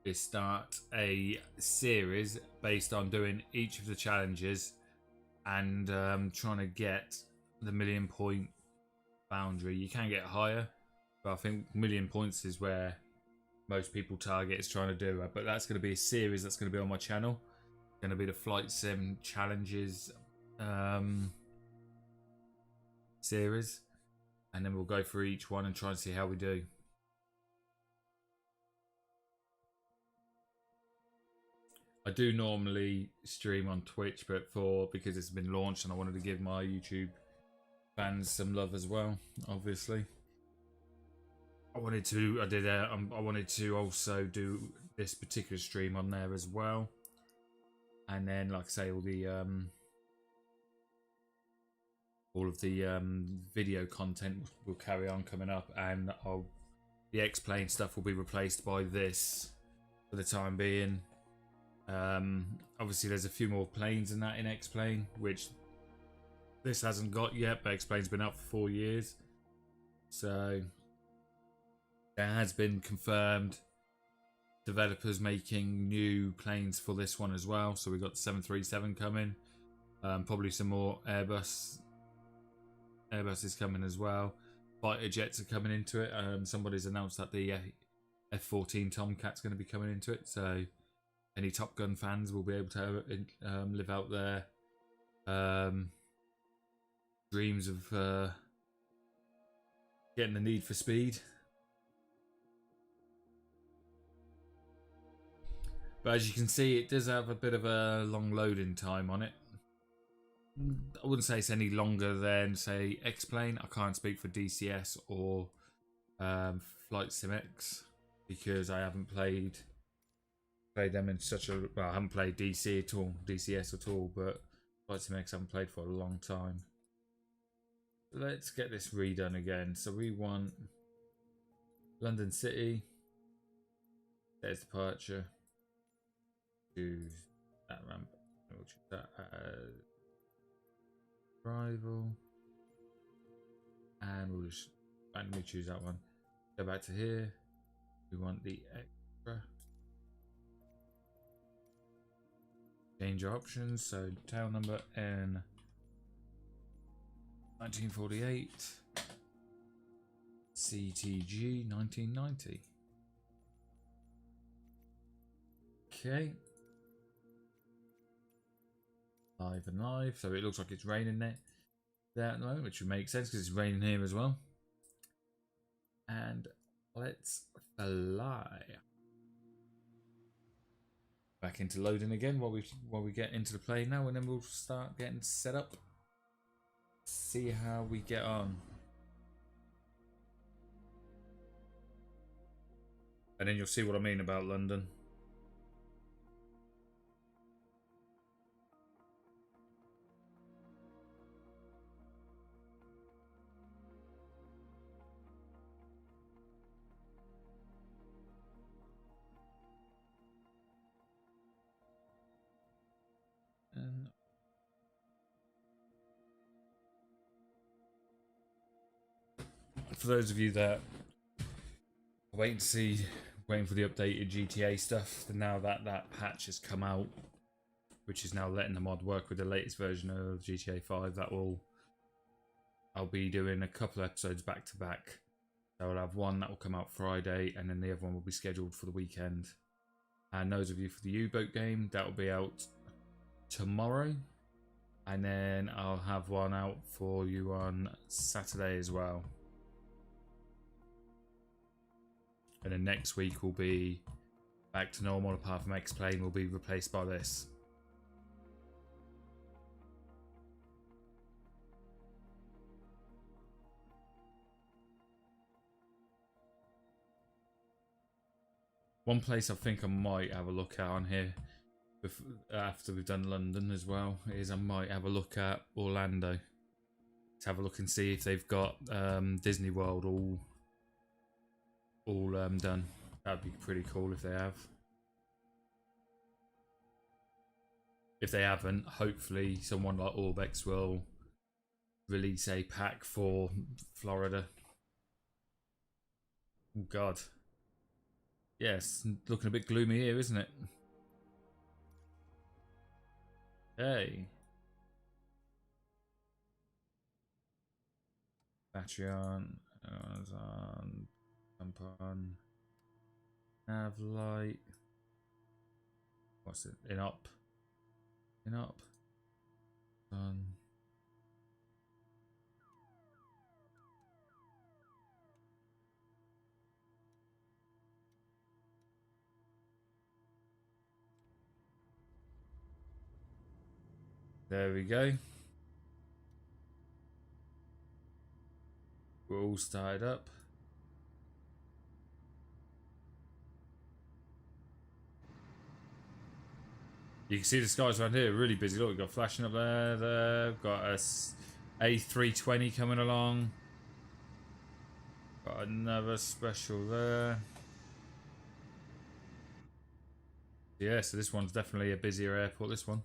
A: is start a series based on doing each of the challenges and trying to get the 1,000,000 point boundary. You can get higher, but I think 1,000,000 points is where most people target is trying to do it. But that's going to be a series that's going to be on my channel. It's going to be the Flight Sim challenges series, and then we'll go through each one and try and see how we do. I do normally stream on Twitch, but because it's been launched and I wanted to give my YouTube fans some love as well, obviously. I wanted to also do this particular stream on there as well, and then like I say, all of the video content will carry on coming up, and the X-Plane stuff will be replaced by this for the time being. Obviously there's a few more planes than that in X-Plane, which this hasn't got yet, but X-Plane's been out for 4 years, so there has been confirmed developers making new planes for this one as well. So we've got the 737 coming, probably some more Airbus is coming as well. Fighter jets are coming into it. Somebody's announced that the F-14 Tomcat's going to be coming into it, so any Top Gun fans will be able to live out their dreams of getting the Need for Speed. But as you can see, it does have a bit of a long loading time on it. I wouldn't say it's any longer than, say, X-Plane. I can't speak for DCS or Flight Sim X because I haven't played them in such a... Well, I haven't played DCS at all, but Flight Sim X I haven't played for a long time. Let's get this redone again. So we want London City. There's departure. Choose that ramp. We'll choose that as arrival, and we'll just randomly choose that one. Go back to here. We want the extra. Change our options. So tail number N 1948, CTG 1990. Okay. Live and live, so it looks like it's raining there at the moment, which would make sense because it's raining here as well. And let's fly back into loading again while we get into the plane now, and then we'll start getting set up. See how we get on, and then you'll see what I mean about London. For those of you that are waiting for the updated GTA stuff, now that patch has come out, which is now letting the mod work with the latest version of GTA 5, I'll be doing a couple episodes back to back. So I'll have one that will come out Friday, and then the other one will be scheduled for the weekend. And those of you for the U-Boat game, that will be out tomorrow. And then I'll have one out for you on Saturday as well. And then next week will be back to normal, apart from X-Plane will be replaced by this. One place I think I might have a look at on here after we've done London as well is I might have a look at Orlando. To have a look and see if they've got Disney World all done. That'd be pretty cool if they have. If they haven't, hopefully someone like Orbex will release a pack for Florida. Oh God. Yes, looking a bit gloomy here, isn't it? Hey. Battery on. Jump on. Nav light. What's it? In up. Done. There we go. We're all started up. You can see the skies around here really busy. Look, we've got flashing up there. We've got a A320 coming along. Got another special there. Yeah, so this one's definitely a busier airport, this one.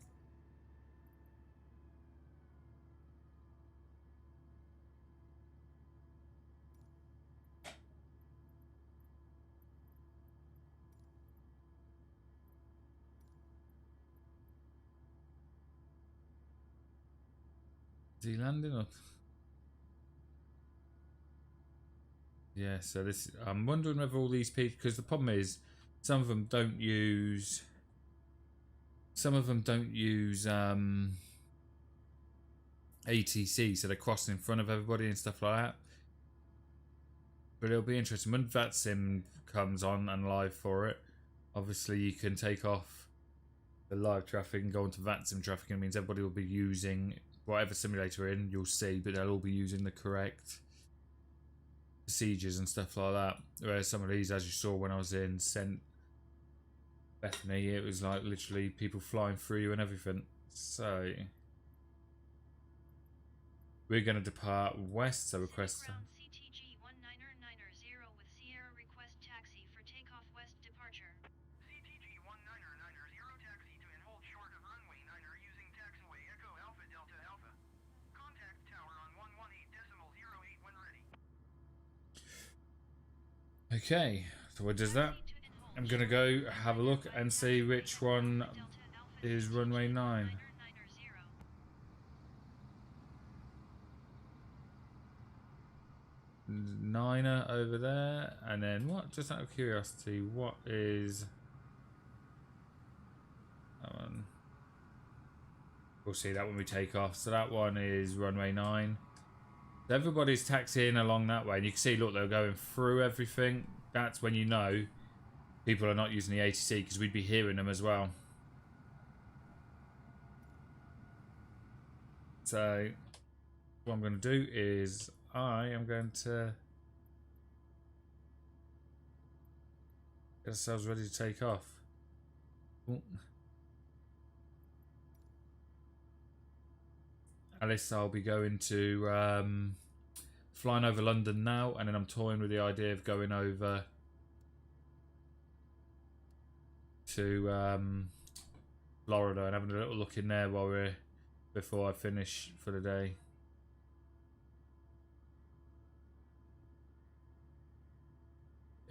A: Is he landing or? Yeah, so this, I'm wondering whether all these people, because the problem is some of them don't use ATC, so they're crossing in front of everybody and stuff like that. But it'll be interesting when VATSIM comes on and live for it. Obviously, you can take off the live traffic and go onto VATSIM traffic, and it means everybody will be using whatever simulator in, you'll see, but they'll all be using the correct procedures and stuff like that. Whereas some of these, as you saw when I was in St. Bethany, it was like literally people flying through you and everything. So we're going to depart west, so request.
B: Ground CTG 19990 with Sierra request taxi for takeoff west departure.
C: CTG 19990 taxi to and hold short of runway 9er using taxiway Echo Alpha Delta Alpha. Contact tower on 118.08 when ready.
A: Okay, so what does that? I'm going to go have a look and see which one is runway 9. Niner over there, and then what? Just out of curiosity, what is that one? We'll see that when we take off. So that one is runway 9. So everybody's taxiing along that way, and you can see, look, they're going through everything. That's when you know people are not using the ATC, because we'd be hearing them as well. So what I'm going to do is I am going to get ourselves ready to take off. Ooh. Alice, I'll be going to flying over London now, and then I'm toying with the idea of going over to Florida and having a little look in there while before I finish for the day.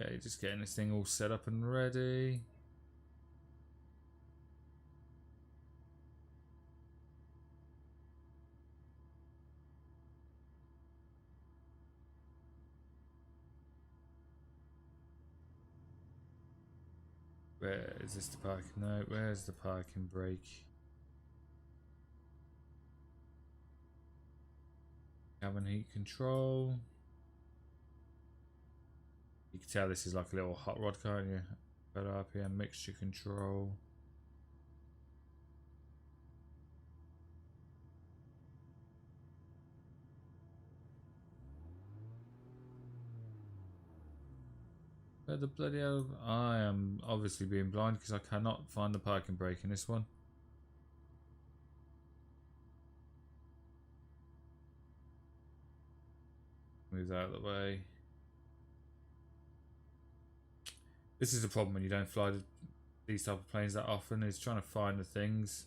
A: Okay, just getting this thing all set up and ready. Where is this the parking? No, where's the parking brake? Cabin heat control. You can tell this is like a little hot rod, can't you? Better RPM mixture control. Where the bloody hell? I am obviously being blind because I cannot find the parking brake in this one. Move that out of the way. This is the problem when you don't fly these type of planes that often, is trying to find the things.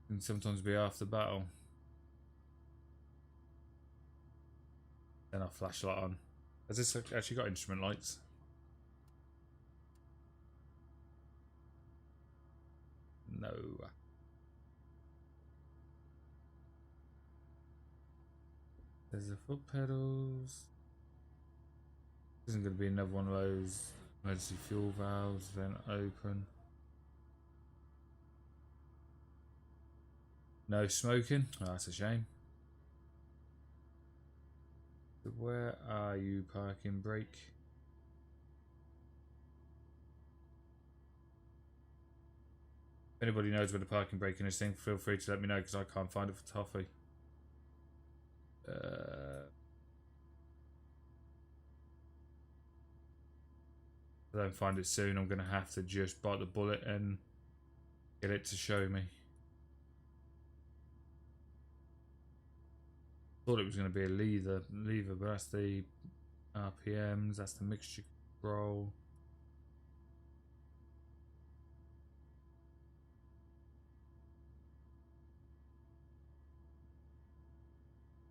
A: Can sometimes be half the battle. Then I'll flashlight on. Has this actually got instrument lights? No. There's the foot pedals. Isn't going to be another one of those emergency fuel valves, then open. No smoking. Oh, that's a shame. Where are you, parking brake? If anybody knows where the parking brake in this thing, feel free to let me know because I can't find it for toffee. If I don't find it soon, I'm going to have to just bite the bullet and get it to show me. Thought it was going to be a lever, but that's the RPMs, that's the mixture control.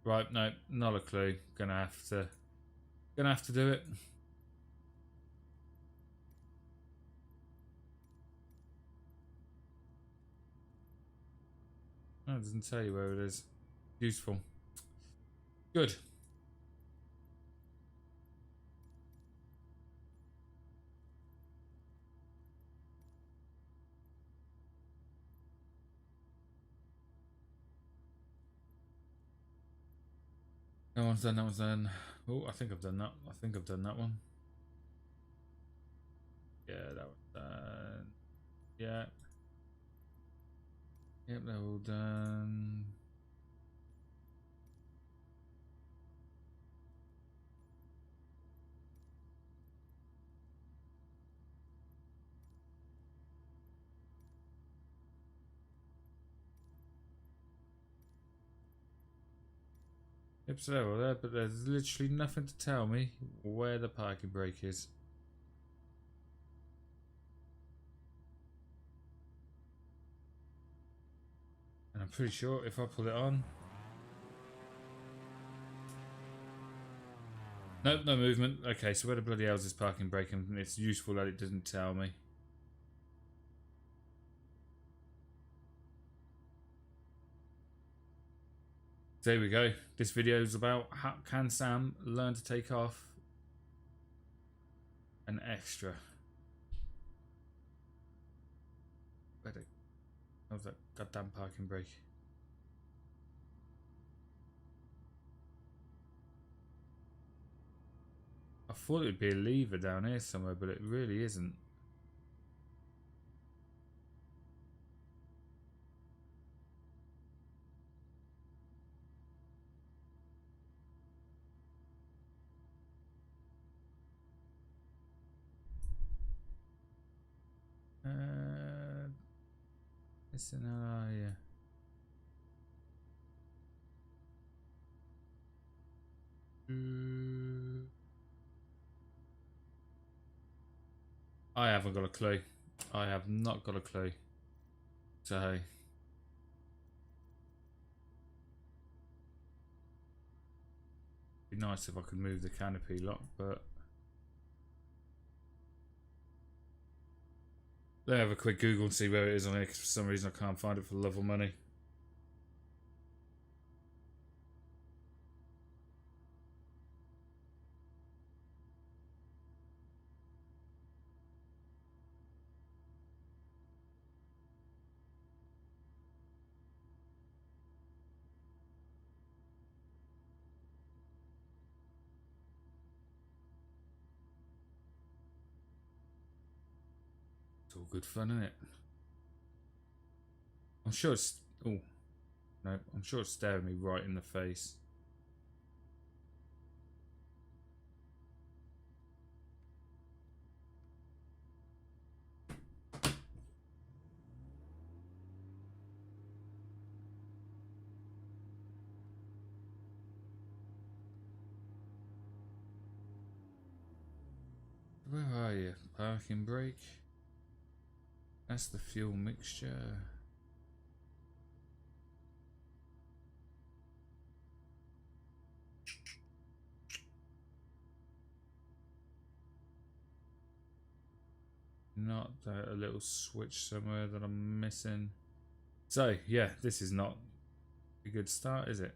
A: Right, no, not a clue. Gonna have to do it. Oh, it doesn't tell you where it is. Useful. Good. That one's done, that one's done. Oh, I think I've done that. I think I've done that one. Yeah, that one's done. Yeah. Yep, they're all done. Yep, so they're all there, but there's literally nothing to tell me where the parking brake is. And I'm pretty sure if I pull it on... Nope, no movement. Okay, so where the bloody hell is this parking brake? And it's useful that it doesn't tell me. There we go. This video is about how can Sam learn to take off an extra. How's that goddamn parking brake? I thought it would be a lever down here somewhere, but it really isn't. Listen, how are you? I haven't got a clue. I have not got a clue. So hey. Be nice if I could move the canopy lock, but let me have a quick Google and see where it is on here, because for some reason I can't find it for the love of money. good fun, isn't it? I'm sure it's... Oh, no. I'm sure it's staring me right in the face. Where are you? Parking brake. That's the fuel mixture. Not that a little switch somewhere that I'm missing. So, yeah, this is not a good start, is it?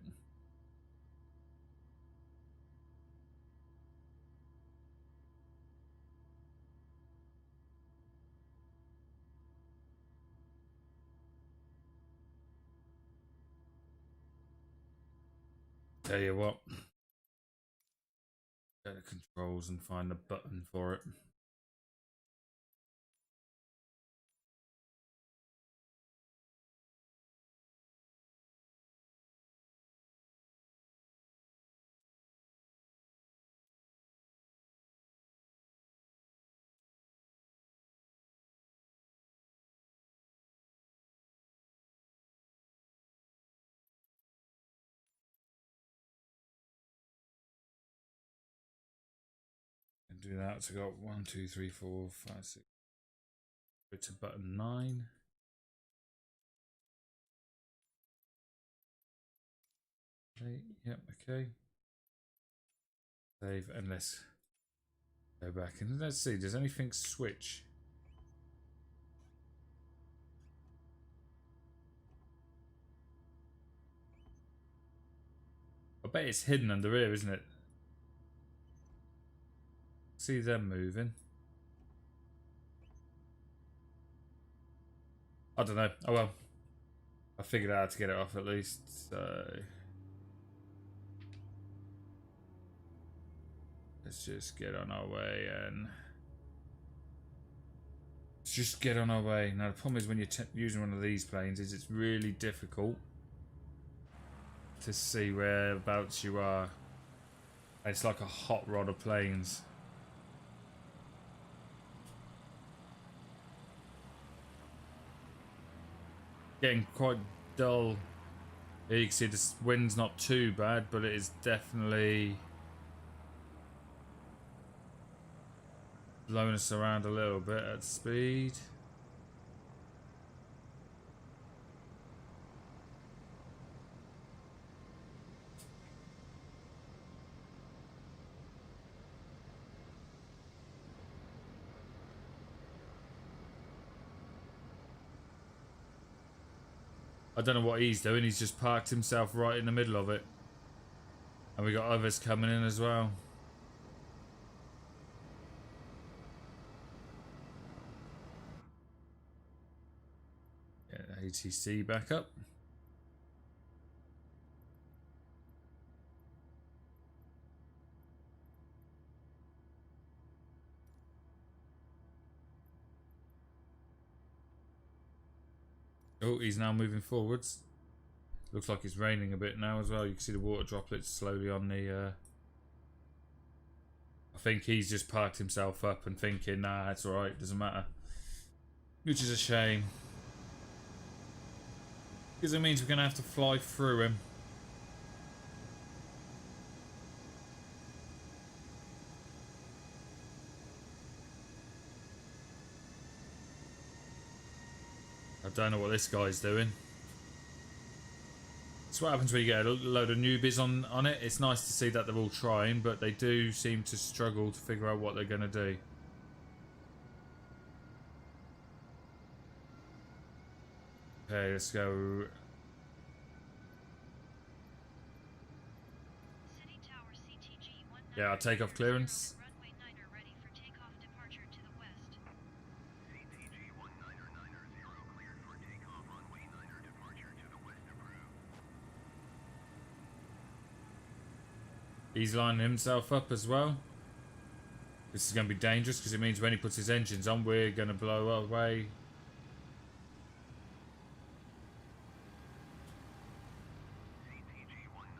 A: Tell you what. Go to controls and find a button for it. And do that. So got 1, 2, 3, 4, 5, 6. Go to button 9. Okay, yep, okay. Save, and let's go back and let's see, does anything switch? I bet it's hidden under here, isn't it? See them moving. I don't know. Oh well. I figured out how to get it off at least, so let's just get on our way and Now the problem is when you're using one of these planes is it's really difficult to see whereabouts you are. It's like a hot rod of planes. Getting quite dull. Here you can see the wind's not too bad, but it is definitely blowing us around a little bit at speed. I don't know what he's doing. He's just parked himself right in the middle of it. And we got others coming in as well. Get ATC back up. Oh, he's now moving forwards. Looks like it's raining a bit now as well. You can see the water droplets slowly on the... I think he's just parked himself up and thinking, nah, it's alright, doesn't matter. Which is a shame. Because it means we're going to have to fly through him. I don't know what this guy's doing. It's what happens when you get a load of newbies on it. It's nice to see that they're all trying, but they do seem to struggle to figure out what they're going to do. Okay, let's go.
B: City Tower CTG 19
A: Yeah, I'll take off clearance.
B: runway 9er ready for takeoff departure to the west.
C: CTG 1990 cleared for takeoff, runway 9er departure to the west approved.
A: He's lining himself up as well. This is going to be dangerous because it means when he puts his engines on, we're going to blow away.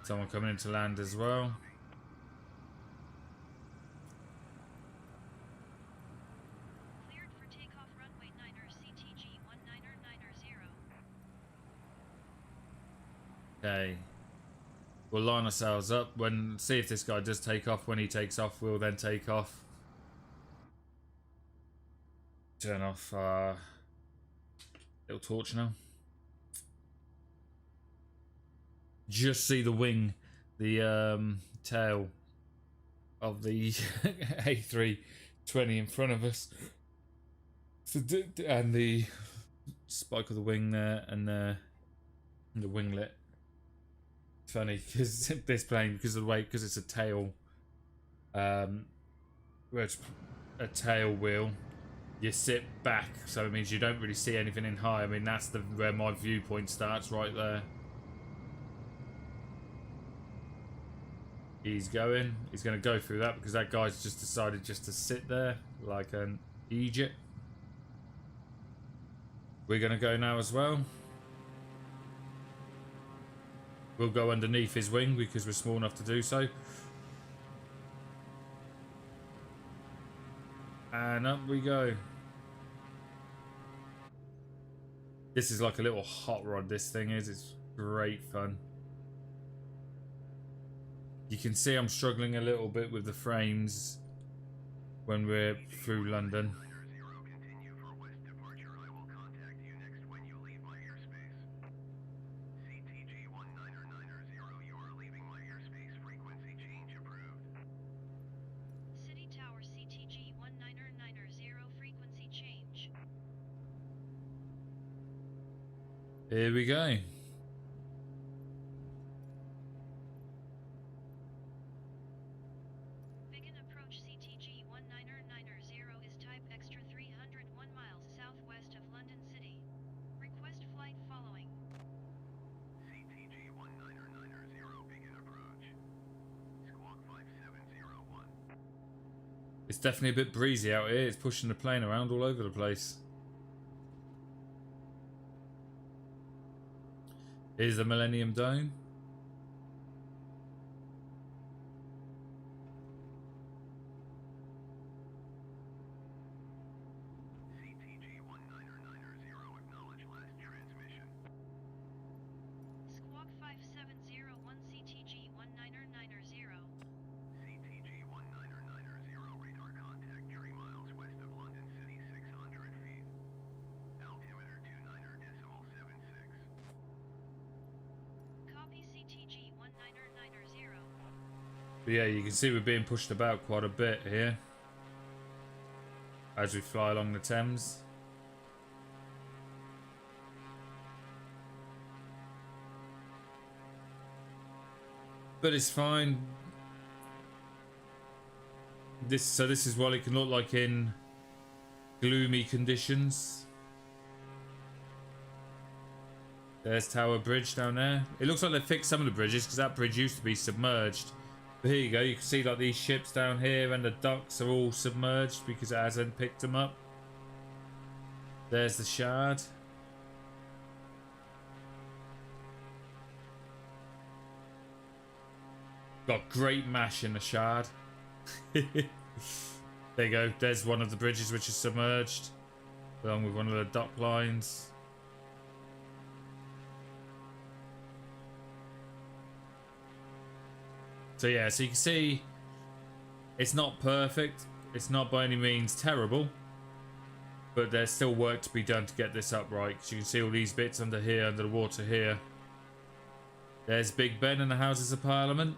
A: Someone coming into land as well.
B: Cleared for takeoff runway 9er CTG 199er 0.
A: Okay. We'll line ourselves up. See if this guy does take off. When he takes off, we'll then take off. Turn off little torch now. Just see the wing, the tail of the A320 in front of us. So, and the spike of the wing there, and the winglet. Funny because this plane, because of the way, because it's a tail, where it's a tail wheel, you sit back, so it means you don't really see anything in high. I mean, that's where my viewpoint starts, right there. He's going to go through that because that guy's just decided just to sit there like an Egypt. We're going to go now as well. We'll go underneath his wing because we're small enough to do so. And up we go. This is like a little hot rod, this thing is. It's great fun. You can see I'm struggling a little bit with the frames when we're through London.
C: Continue for west departure. I will contact you next when you leave my airspace. CTG 199er 0, you are leaving my airspace. Frequency change approved.
B: City Tower CTG 199er 0 frequency change.
A: Here we go.
B: Begin approach CTG 199er 0 is type extra 301 miles southwest of London City. Request flight following.
C: CTG 199er 0, begin approach. Squawk 5701.
A: It's definitely a bit breezy out here. It's pushing the plane around all over the place. Here's the Millennium Dome.
C: CTG 199er 0, acknowledge last transmission.
B: Squawk 5701 CTG 199er 0.
C: CTG 199er 0, radar contact 3 miles west of London City, 600 feet. Altimeter 29.76.
B: Copy CTG 199er 0.
A: But yeah, you can see we're being pushed about quite a bit here as we fly along the Thames. But it's fine. This is what it can look like in gloomy conditions. There's Tower Bridge down there. It looks like they fixed some of the bridges because that bridge used to be submerged. But here you go, you can see like these ships down here and the docks are all submerged because it hasn't picked them up. There's the Shard. Got great mash in the Shard. There you go, there's one of the bridges which is submerged along with one of the dock lines. So yeah, so you can see it's not perfect. It's not by any means terrible. But there's still work to be done to get this up right. Because you can see all these bits under here, under the water here. There's Big Ben and the Houses of Parliament.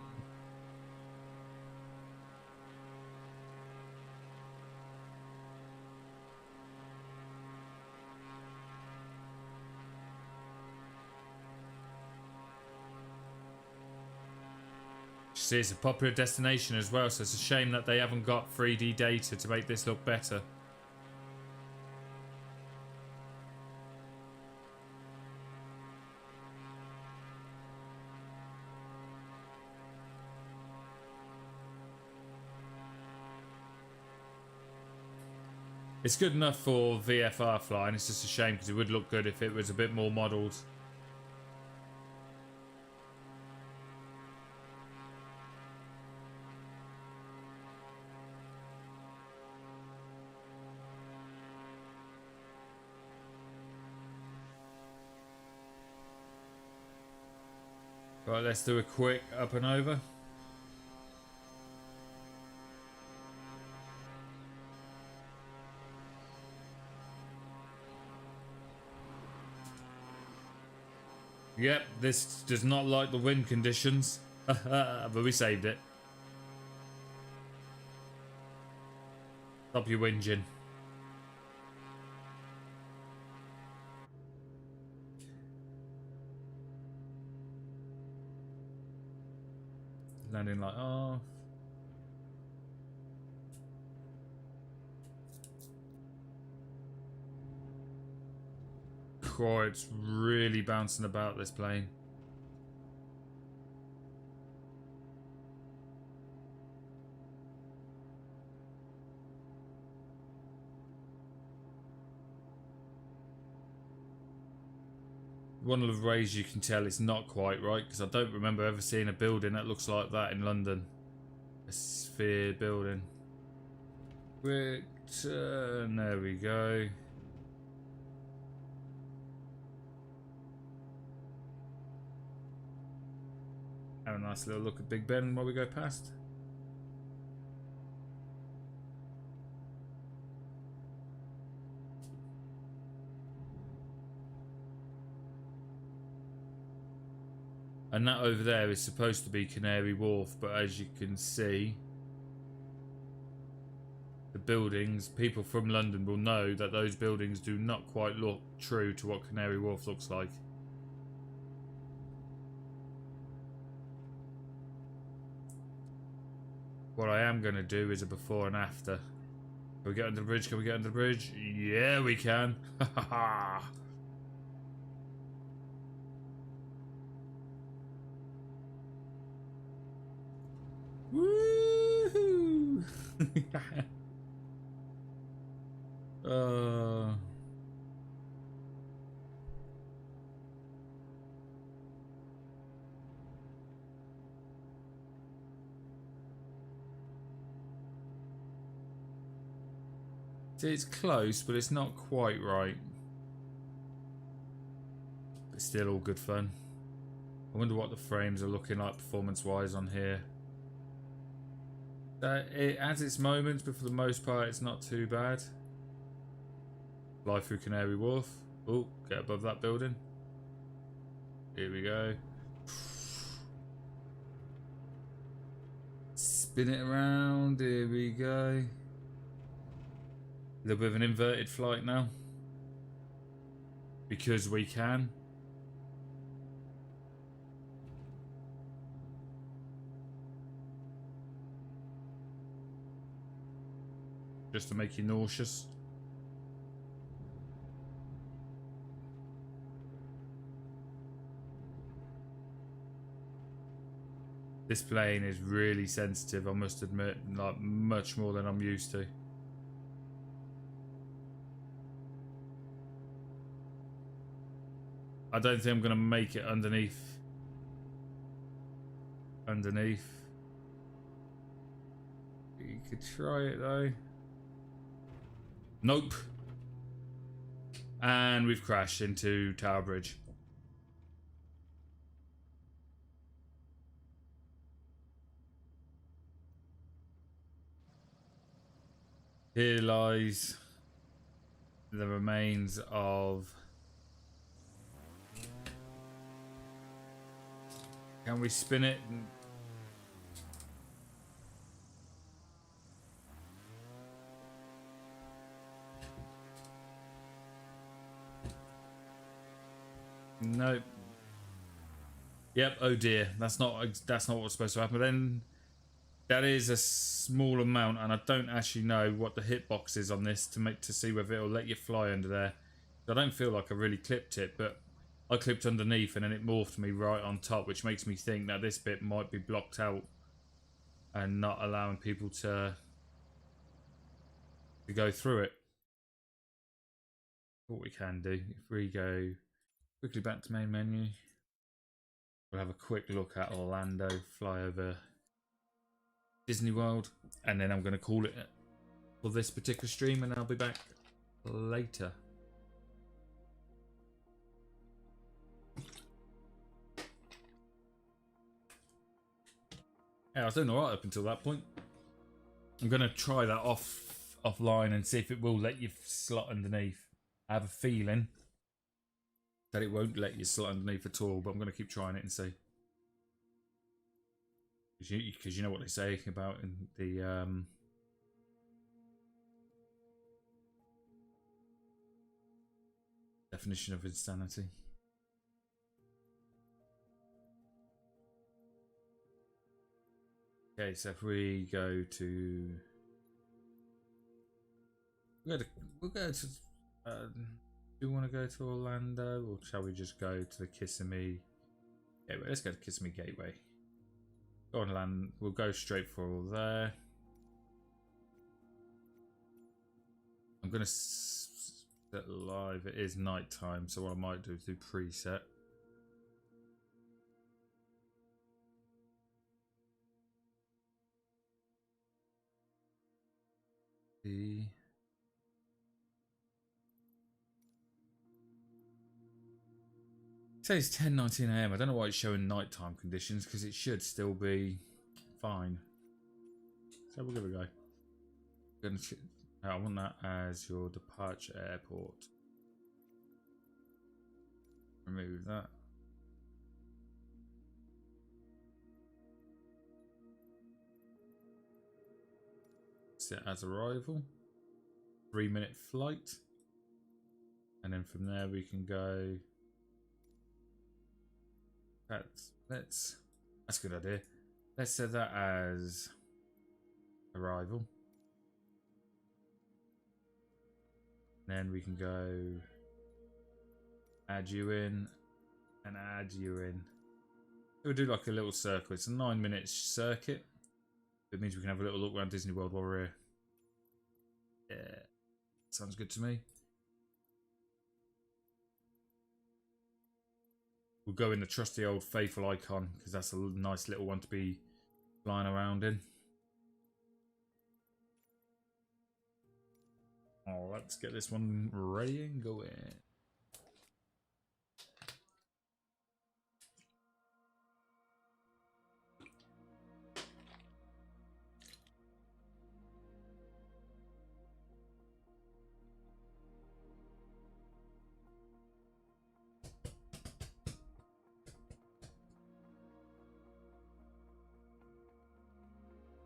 A: See, it's a popular destination as well, so it's a shame that they haven't got 3D data to make this look better. It's good enough for VFR flying. It's just a shame because it would look good if it was a bit more modelled. Right, let's do a quick up and over. Yep, this does not like the wind conditions, but we saved it. Stop your whinging. Landing like, oh. Oh, it's really bouncing about, this plane. One of the ways you can tell it's not quite right, because I don't remember ever seeing a building that looks like that in London. A sphere building. Quick turn, there we go. Have a nice little look at Big Ben while we go past. And that over there is supposed to be Canary Wharf, but as you can see, the buildings, people from London will know that those buildings do not quite look true to what Canary Wharf looks like. What I am going to do is a before and after. Can we get under the bridge? Can we get under the bridge? Yeah, we can. Ha ha ha. Woohoo! See, it's close, but it's not quite right. But still all good fun. I wonder what the frames are looking like performance-wise on here. It has its moments, but for the most part, it's not too bad. Fly through Canary Wharf. Oh, get above that building. Here we go. Spin it around. Here we go. A little bit of an inverted flight now. Because we can. Just to make you nauseous. This plane is really sensitive, I must admit, like much more than I'm used to. I don't think I'm going to make it underneath. You could try it though. Nope. And we've crashed into Tower Bridge. Here lies the remains of... Can we spin it? Nope. Yep. Oh dear. That's not what's supposed to happen. But then that is a small amount, and I don't actually know what the hitbox is on this to see whether it'll let you fly under there. I don't feel like I really clipped it, but I clipped underneath and then it morphed me right on top, which makes me think that this bit might be blocked out and not allowing people to go through it. what we can do, if we go quickly back to main menu, we'll have a quick look at Orlando, fly over Disney World, and then I'm going to call it for this particular stream, and I'll be back later. Yeah, I was doing alright up until that point. I'm going to try that offline and see if it will let you slot underneath. I have a feeling that it won't let you slot underneath at all, but I'm going to keep trying it and see. Because you know what they say about in the definition of insanity. Okay, so if we go to, we'll go to. Do you want to go to Orlando, or shall we just go to the Kissimmee Gateway? Let's go to Kissimmee Gateway. Go on land. We'll go straight for all there. I'm gonna set live. It is night time, so what I might do is do preset. It says 10:19 AM. I don't know why it's showing nighttime conditions, because it should still be fine. So we'll give it a go. I want that as your departure airport. Remove that. Set as arrival. 3-minute flight. And then from there we can go. That's a good idea. Let's set that as arrival. Then we can go add you in and add you in. We'll do like a little circle. It's a 9-minute circuit. It means we can have a little look around Disney World while we're here. Yeah, sounds good to me. We'll go in the trusty old faithful icon, because that's a nice little one to be flying around in. Oh, let's get this one ready and go in.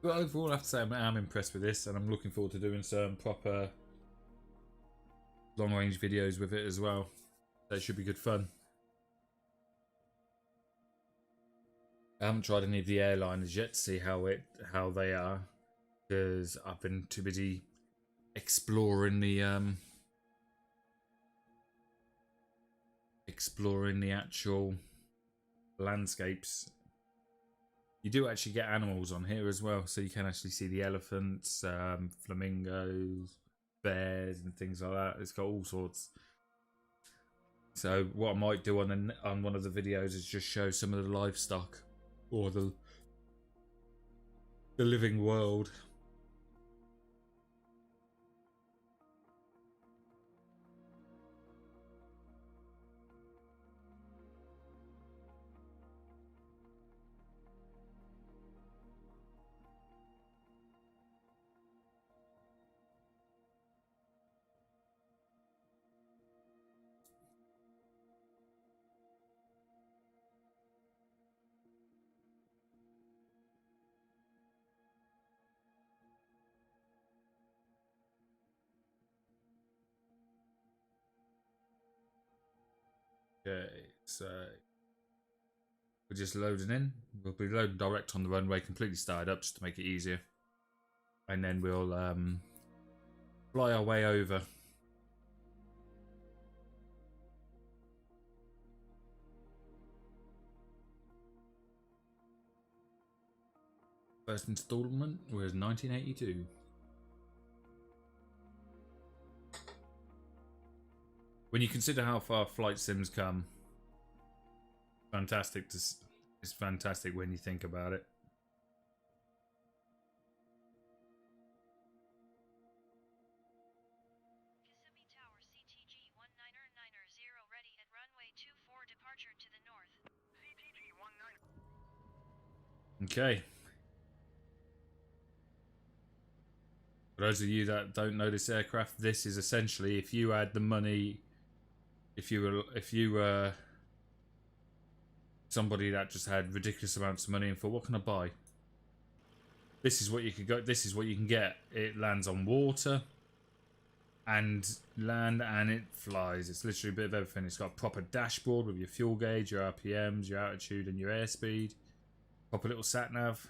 A: But overall, I have to say I'm impressed with this, and I'm looking forward to doing some proper long-range videos with it as well. That should be good fun. I haven't tried any of the airliners yet to see how they are, because I've been too busy exploring the actual landscapes. You do actually get animals on here as well, so you can actually see the elephants, flamingos, bears, and things like that. It's got all sorts. So what I might do on one of the videos is just show some of the livestock, or the living world. Okay, so we're just loading in. We'll be loading direct on the runway, completely started up just to make it easier. And then we'll fly our way over. First installment was 1982. When you consider how far flight sims come, fantastic it's fantastic when you think about it.
B: Kissimmee Tower CTG 199er 0 ready at runway 24 departure to the north.
C: CTG 19.
A: Okay. For those of you that don't know this aircraft, this is essentially if you had the money, if you were somebody that just had ridiculous amounts of money and thought, what can I buy? This is what you could go. This is what you can get. It lands on water and land, and it flies. It's literally a bit of everything. It's got a proper dashboard with your fuel gauge, your RPMs, your altitude, and your airspeed. Proper little sat nav.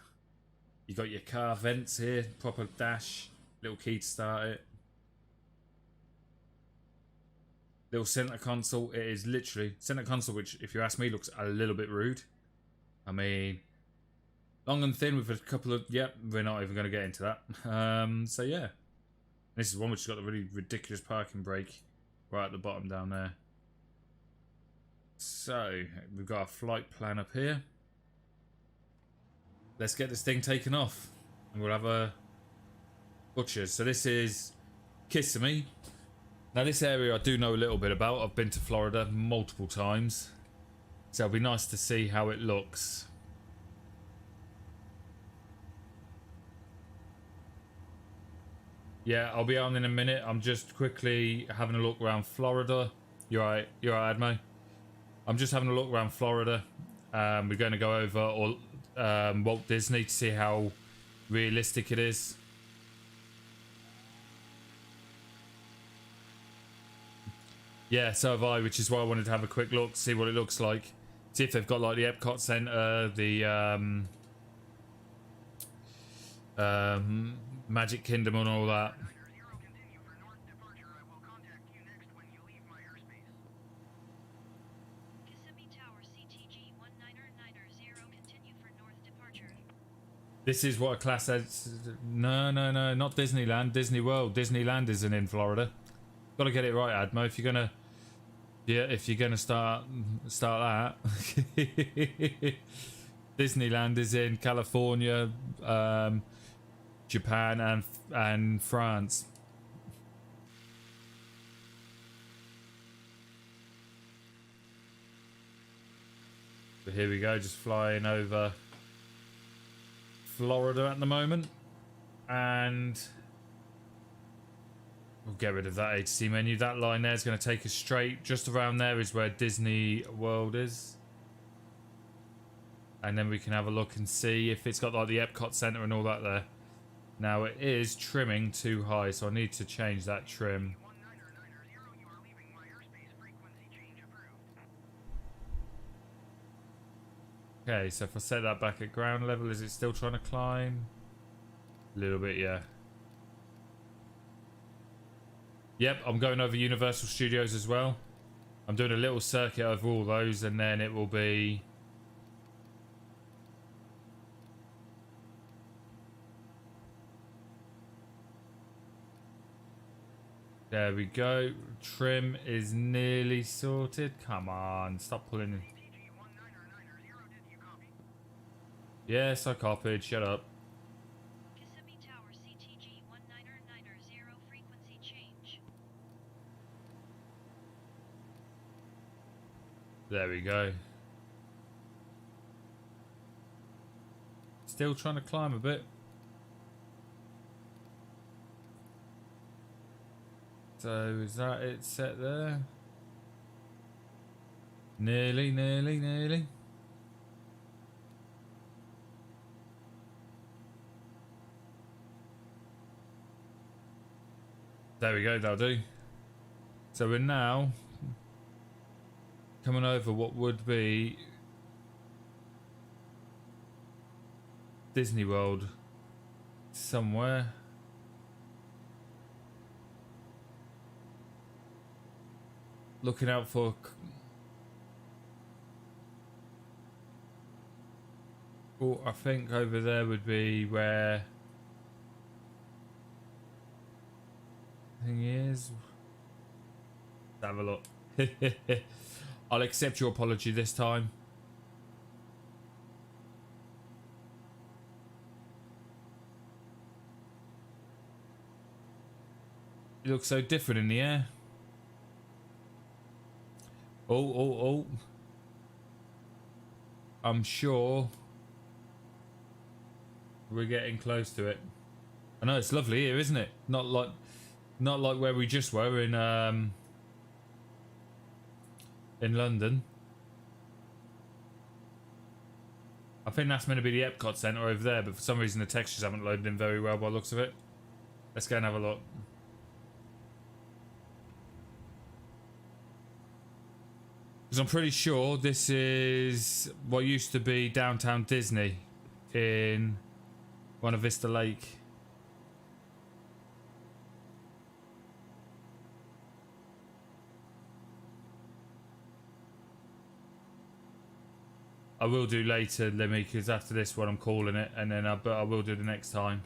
A: You got your car vents here. Proper dash. Little key to start it. Little center console. It is literally center console, which, if you ask me, looks a little bit rude. I mean, long and thin with a couple of. Yep, we're not even going to get into that. So yeah, this is one which has got a really ridiculous parking brake right at the bottom down there. So we've got a flight plan up here. Let's get this thing taken off, and we'll have a butchers. So this is Kissimmee. Now this area I do know a little bit about. I've been to Florida multiple times, so it'll be nice to see how it looks. Yeah, I'll be on in a minute. I'm just quickly having a look around Florida. You're right, Admo. I'm just having a look around Florida. We're going to go over Walt Disney to see how realistic it is. Yeah, so have I, which is why I wanted to have a quick look, see what it looks like. See if they've got like the Epcot Center, the Magic Kingdom and all that.
C: Continue for north departure. I will contact you next when you leave my airspace.
B: Kissimmee Tower CTG 199er 0 continue for north departure.
A: This is what a class says. No, not Disneyland. Disney World. Disneyland isn't in Florida. Got to get it right, Admo. If you're gonna start that. Disneyland is in California, Japan, and France. But here we go, just flying over Florida at the moment, and we'll get rid of that A to C menu. That line there is going to take us straight. Just around there is where Disney World is. And then we can have a look and see if it's got like the Epcot Center and all that there. Now it is trimming too high, so I need to change that trim.
C: 199er 0, you are leaving my airspace. Frequency change approved.
A: Okay, so if I set that back at ground level, is it still trying to climb? A little bit, yeah. Yep, I'm going over Universal Studios as well. I'm doing a little circuit over all those, and then it will be... There we go. Trim is nearly sorted. Come on, stop pulling in.
C: CTG 199er 0, did you copy?
A: Yes, I copied. Shut up.
B: Kissimmee Tower CTG 199er 0 frequency change.
A: There we go. Still trying to climb a bit. So is that it set there? Nearly. There we go, that'll do. So we're now coming over what would be Disney World somewhere. Looking out for I think over there would be where thing is. Let's have a look. I'll accept your apology this time. It looks so different in the air. Oh. I'm sure we're getting close to it. I know it's lovely here, isn't it? Not like where we just were in London. I think that's meant to be the Epcot Centre over there, but for some reason the textures haven't loaded in very well by the looks of it. Let's go and have a look. Because I'm pretty sure this is what used to be Downtown Disney in Buena Vista Lake. I will do later, Lemmy, because after this one I'm calling it, and then but I will do the next time.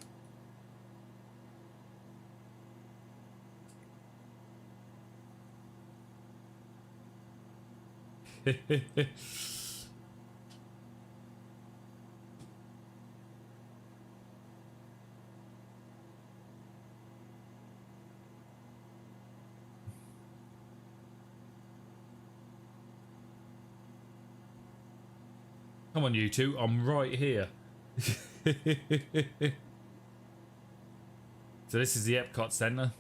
A: Come on, you two, I'm right here. So this is the Epcot Centre.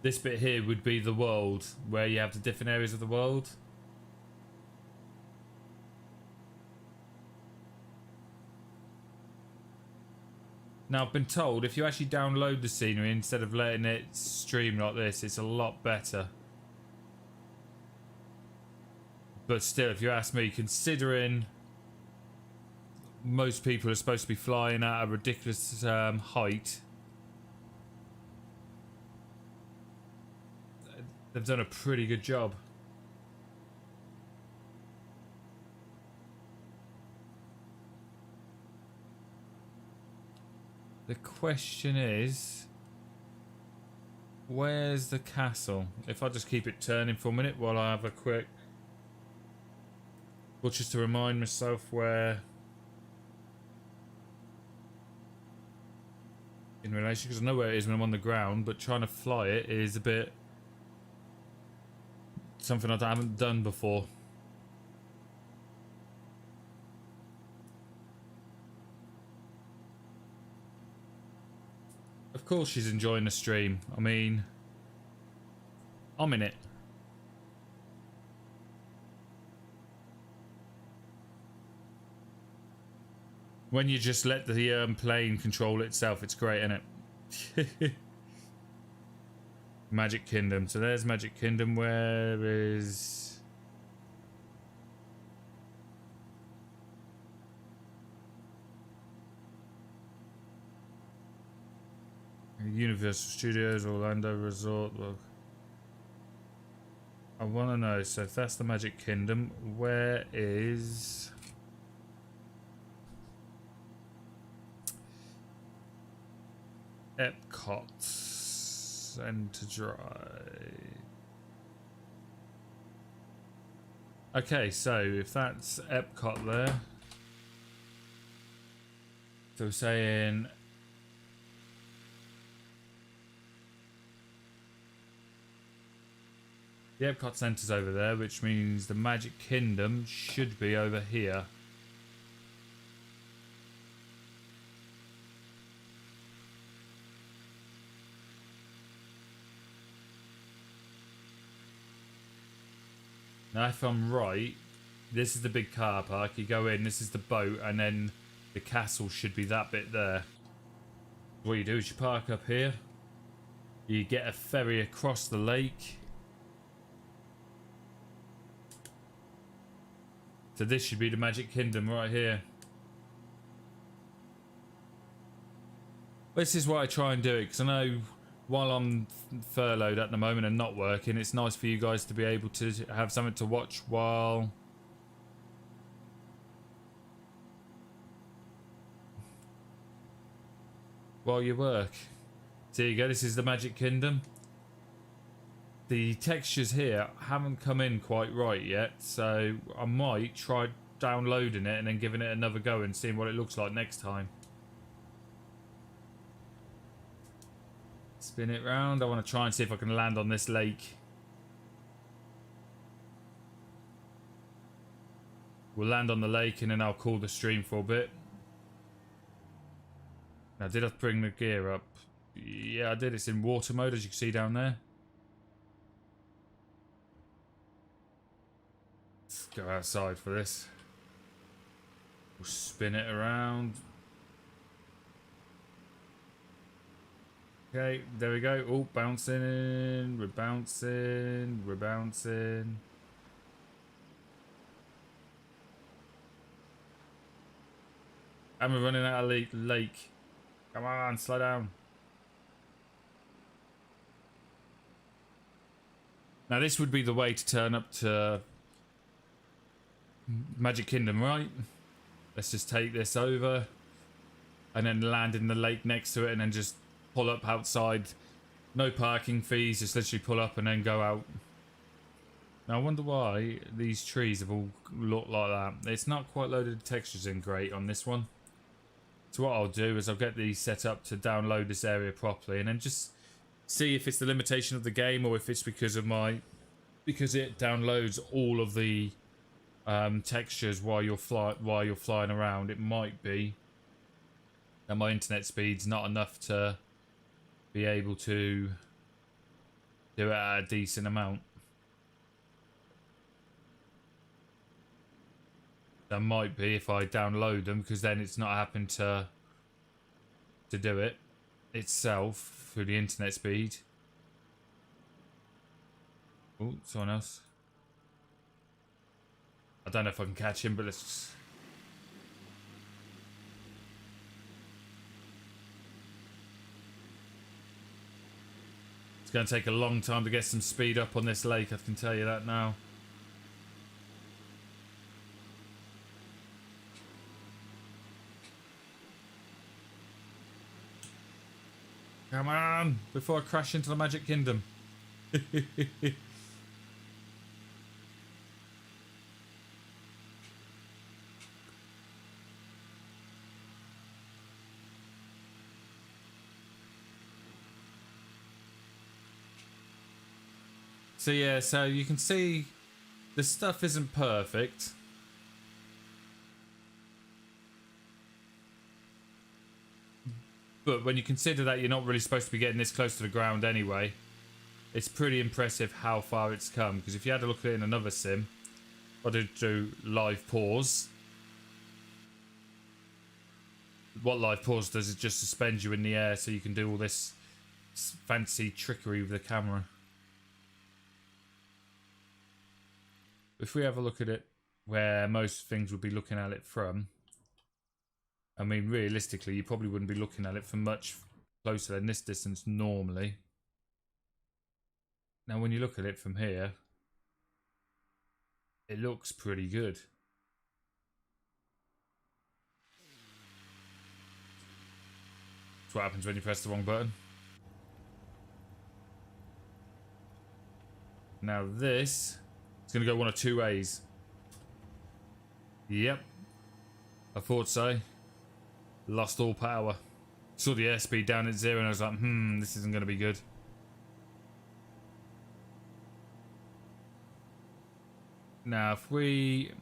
A: This bit here would be the world, where you have the different areas of the world. Now, I've been told if you actually download the scenery instead of letting it stream like this, it's a lot better. But still, if you ask me, considering most people are supposed to be flying at a ridiculous height, they've done a pretty good job. The question is, where's the castle? If I just keep it turning for a minute while I have a quick... Well, just to remind myself where... In relation, because I know where it is when I'm on the ground, but trying to fly it is a bit... something I haven't done before. Of course she's enjoying the stream. I mean, I'm in it. When you just let the plane control itself, it's great, isn't it? Magic Kingdom. So there's Magic Kingdom. Where is... Universal Studios, Orlando Resort. Well, I want to know, so if that's the Magic Kingdom, where is... Epcot Center Drive. Okay, so if that's Epcot there, so we're saying the Epcot Center's over there, which means the Magic Kingdom should be over here. Now, if I'm right, this is the big car park. You go in, this is the boat, and then the castle should be that bit there. What you do is you park up here. You get a ferry across the lake. So this should be the Magic Kingdom right here. This is why I try and do it, because I know while I'm furloughed at the moment and not working, it's nice for you guys to be able to have something to watch while while you work. So there you go, this is the Magic Kingdom. The textures here haven't come in quite right yet, so I might try downloading it and then giving it another go and seeing what it looks like next time. Spin it round. I want to try and see if I can land on this lake. We'll land on the lake and then I'll cool the stream for a bit. Now, did I bring the gear up? Yeah, I did. It's in water mode, as you can see down there. Let's go outside for this. We'll spin it around. Okay, there we go. Oh, bouncing. We're bouncing. We're bouncing. And we're running out of lake. Come on, slow down. Now this would be the way to turn up to Magic Kingdom, right? Let's just take this over and then land in the lake next to it and then just pull up outside. No parking fees, just literally pull up and then go out. Now I wonder why these trees have all looked like that. It's not quite loaded the textures in great on this one. So what I'll do is I'll get these set up to download this area properly and then just see if it's the limitation of the game or if it's because it downloads all of the textures while you're flying around. It might be that my internet speed's not enough to be able to do it at a decent amount. That might be if I download them, because then it's not happened to do it itself through the internet speed. Oh, someone else. I don't know if I can catch him, but let's just... It's going to take a long time to get some speed up on this lake, I can tell you that now. Come on, before I crash into the Magic Kingdom. So yeah, so you can see the stuff isn't perfect. But when you consider that you're not really supposed to be getting this close to the ground anyway, it's pretty impressive how far it's come. Because if you had a look at it in another sim, I did do live pause. What live pause does is just suspend you in the air so you can do all this fancy trickery with the camera. If we have a look at it where most things would be looking at it from, I mean, realistically, you probably wouldn't be looking at it from much closer than this distance normally. Now, when you look at it from here, it looks pretty good. That's what happens when you press the wrong button. Now this is going to go one of two ways. Yep. I thought so. Lost all power. Saw the airspeed down at 0 and I was like, this isn't going to be good. Now, if we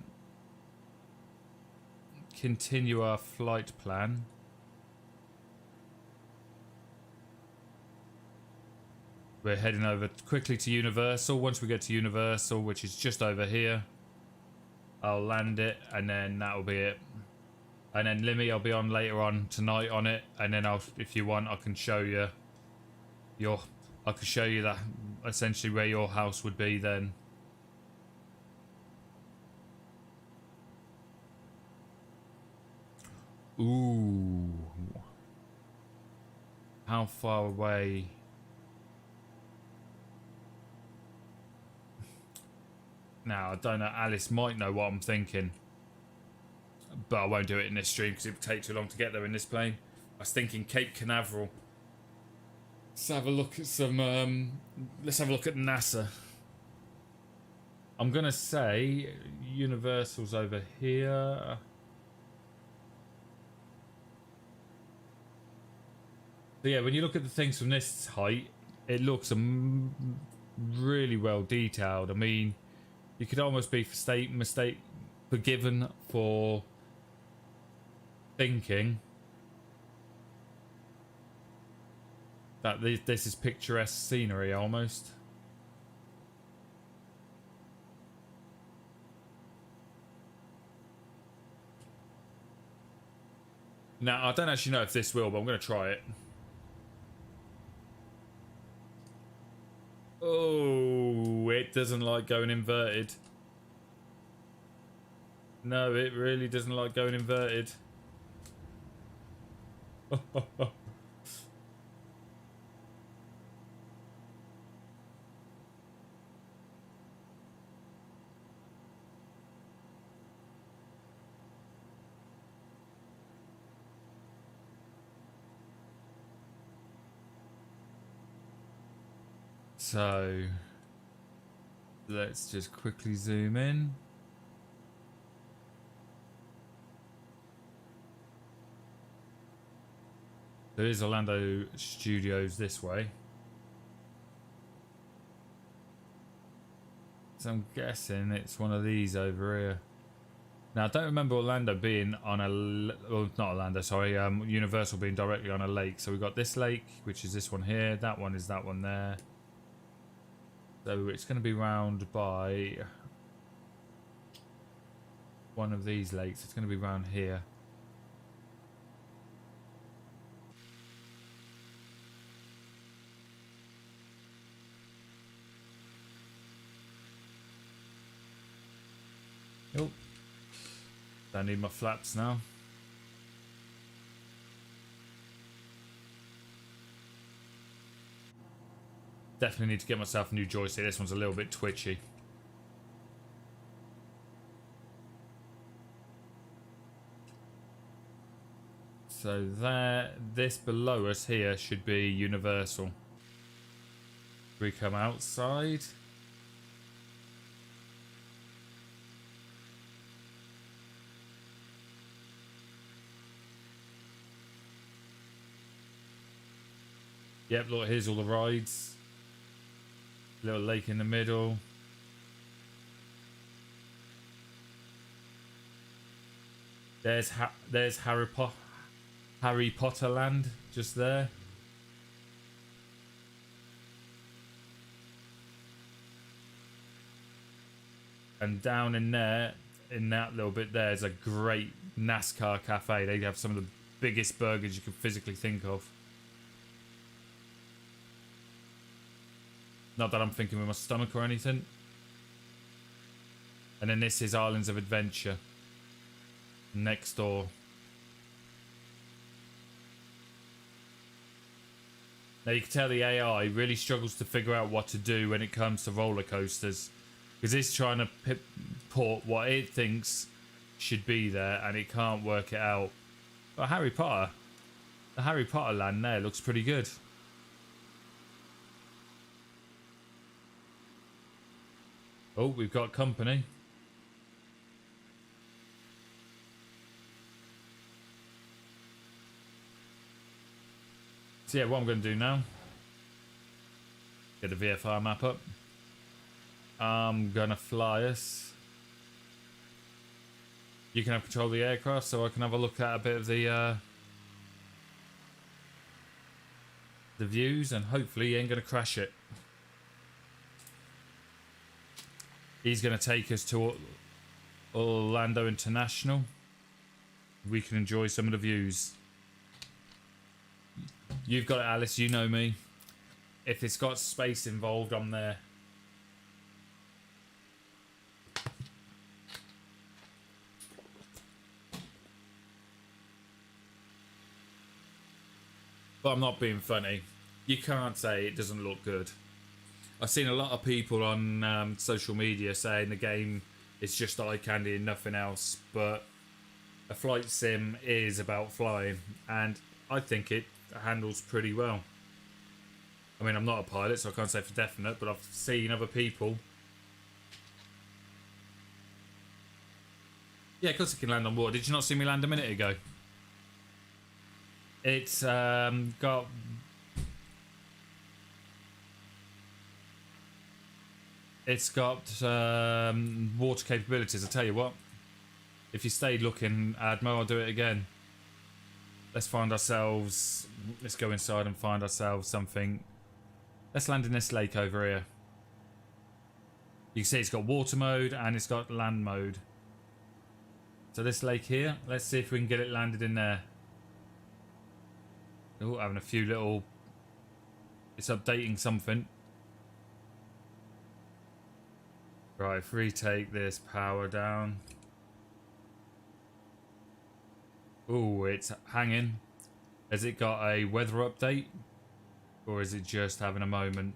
A: continue our flight plan, we're heading over quickly to Universal. Once we get to Universal, which is just over here, I'll land it and then that'll be it. And then Limmy, I'll be on later on tonight on it, and then if you want, I can show you that essentially where your house would be then. Ooh. How far away? Now, I don't know, Alice might know what I'm thinking. But I won't do it in this stream because it would take too long to get there in this plane. was thinking Cape Canaveral. Let's have a look at some. Let's have a look at NASA. I'm gonna say Universal's over here. So yeah, when you look at the things from this height, it looks really well detailed. I mean, you could almost be forgiven for thinking that this is picturesque scenery almost. Now, I don't actually know if this will, but I'm going to try it. Oh, it doesn't like going inverted. No, it really doesn't like going inverted. So, let's just quickly zoom in. There is Orlando Studios this way. So I'm guessing it's one of these over here. Now I don't remember Orlando being on a, well, not Orlando, sorry, Universal being directly on a lake. So we've got this lake, which is this one here. That one is that one there. So it's going to be round by one of these lakes. It's going to be round here. Oh, don't need my flaps now. Definitely need to get myself a new joystick. This one's a little bit twitchy. So there, this below us here should be Universal. We come outside. Yep, look, here's all the rides. Little lake in the middle. There's Harry Potter Land just there. And down in there, in that little bit there, is a great NASCAR cafe. They have some of the biggest burgers you could physically think of. Not that I'm thinking with my stomach or anything. And then this is Islands of Adventure. Next door. Now you can tell the AI really struggles to figure out what to do when it comes to roller coasters. Because it's trying to put what it thinks should be there and it can't work it out. But Harry Potter. The Harry Potter land there looks pretty good. Oh, we've got company. So yeah, what I'm going to do now, get the VFR map up. I'm going to fly us. You can have control of the aircraft so I can have a look at a bit of the views and hopefully he ain't going to crash it. He's going to take us to Orlando International. We can enjoy some of the views. You've got it, Alice. You know me. If it's got space involved, I'm there. But I'm not being funny. You can't say it doesn't look good. I've seen a lot of people on social media saying the game is just eye candy and nothing else, but a flight sim is about flying, and I think it handles pretty well. I mean, I'm not a pilot, so I can't say for definite, but I've seen other people. Yeah, of course it can land on water. Did you not see me land a minute ago? It's got... It's got water capabilities. I tell you what, if you stayed looking, Admo, I'll do it again. Let's find ourselves... Let's go inside and find ourselves something. Let's land in this lake over here. You can see it's got water mode and it's got land mode. So this lake here, let's see if we can get it landed in there. Oh, having a few little... It's updating something. Right, if we take this power down. Oh, it's hanging. Has it got a weather update? Or is it just having a moment?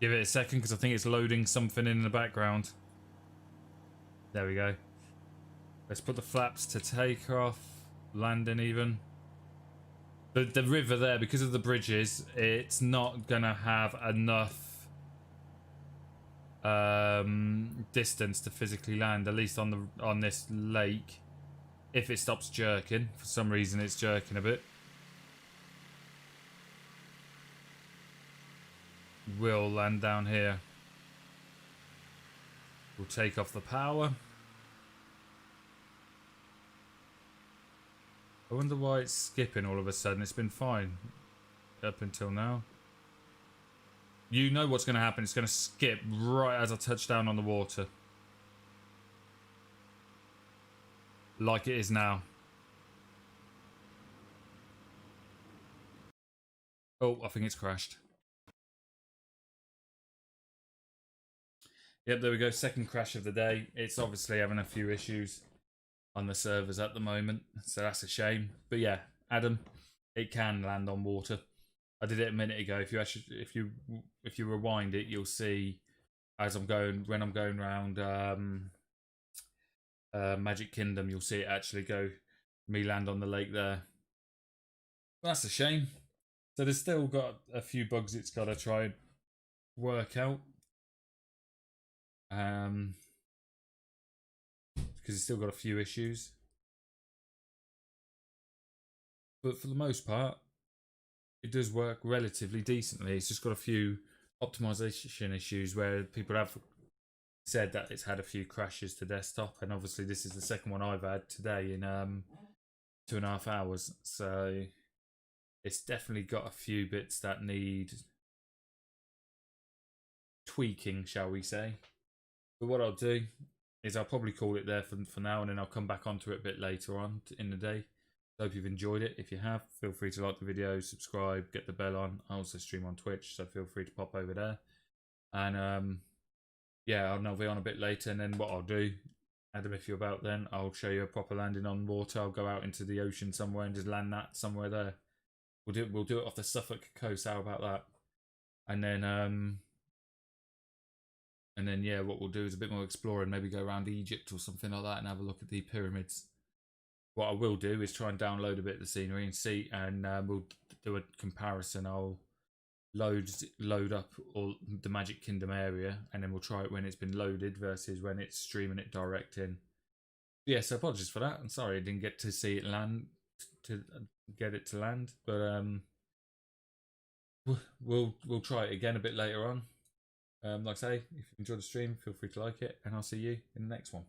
A: Give it a second because I think it's loading something in the background. There we go. Let's put the flaps to take off. Landing even. The river there, because of the bridges, it's not gonna have enough distance to physically land, at least on this lake. If it stops jerking, for some reason it's jerking a bit. We'll land down here. We'll take off the power. I wonder why it's skipping all of a sudden. It's been fine up until now. You know what's going to happen. It's going to skip right as I touch down on the water. Like it is now. Oh, I think it's crashed. Yep, there we go. Second crash of the day. It's obviously having a few issues on the servers at the moment, so that's a shame. But yeah, Adam, it can land on water. I did it a minute ago. If you rewind it, you'll see as when I'm going around Magic Kingdom, you'll see it actually me land on the lake there. Well, that's a shame. So there's still got a few bugs it's got to try and work out. Because it's still got a few issues. But for the most part, it does work relatively decently. It's just got a few optimization issues where people have said that it's had a few crashes to desktop, and obviously this is the second one I've had today in 2.5 hours. So it's definitely got a few bits that need tweaking, shall we say. But what I'll do is I'll probably call it there for now, and then I'll come back onto it a bit later on in the day. Hope you've enjoyed it. If you have, feel free to like the video, subscribe, get the bell on. I also stream on Twitch, so feel free to pop over there. And yeah, I'll be on a bit later, and then what I'll do, Adam, if you're about then, I'll show you a proper landing on water. I'll go out into the ocean somewhere and just land that somewhere there. We'll do it off the Suffolk coast. How about that? And then yeah, what we'll do is a bit more exploring, maybe go around Egypt or something like that and have a look at the pyramids. What I will do is try and download a bit of the scenery and see, and we'll do a comparison. I'll load up all the Magic Kingdom area, and then we'll try it when it's been loaded versus when it's streaming it direct in. Yeah, so apologies for that. I'm sorry I didn't get to see it land, to get it to land, but we'll try it again a bit later on. Like I say, if you enjoyed the stream, feel free to like it, and I'll see you in the next one.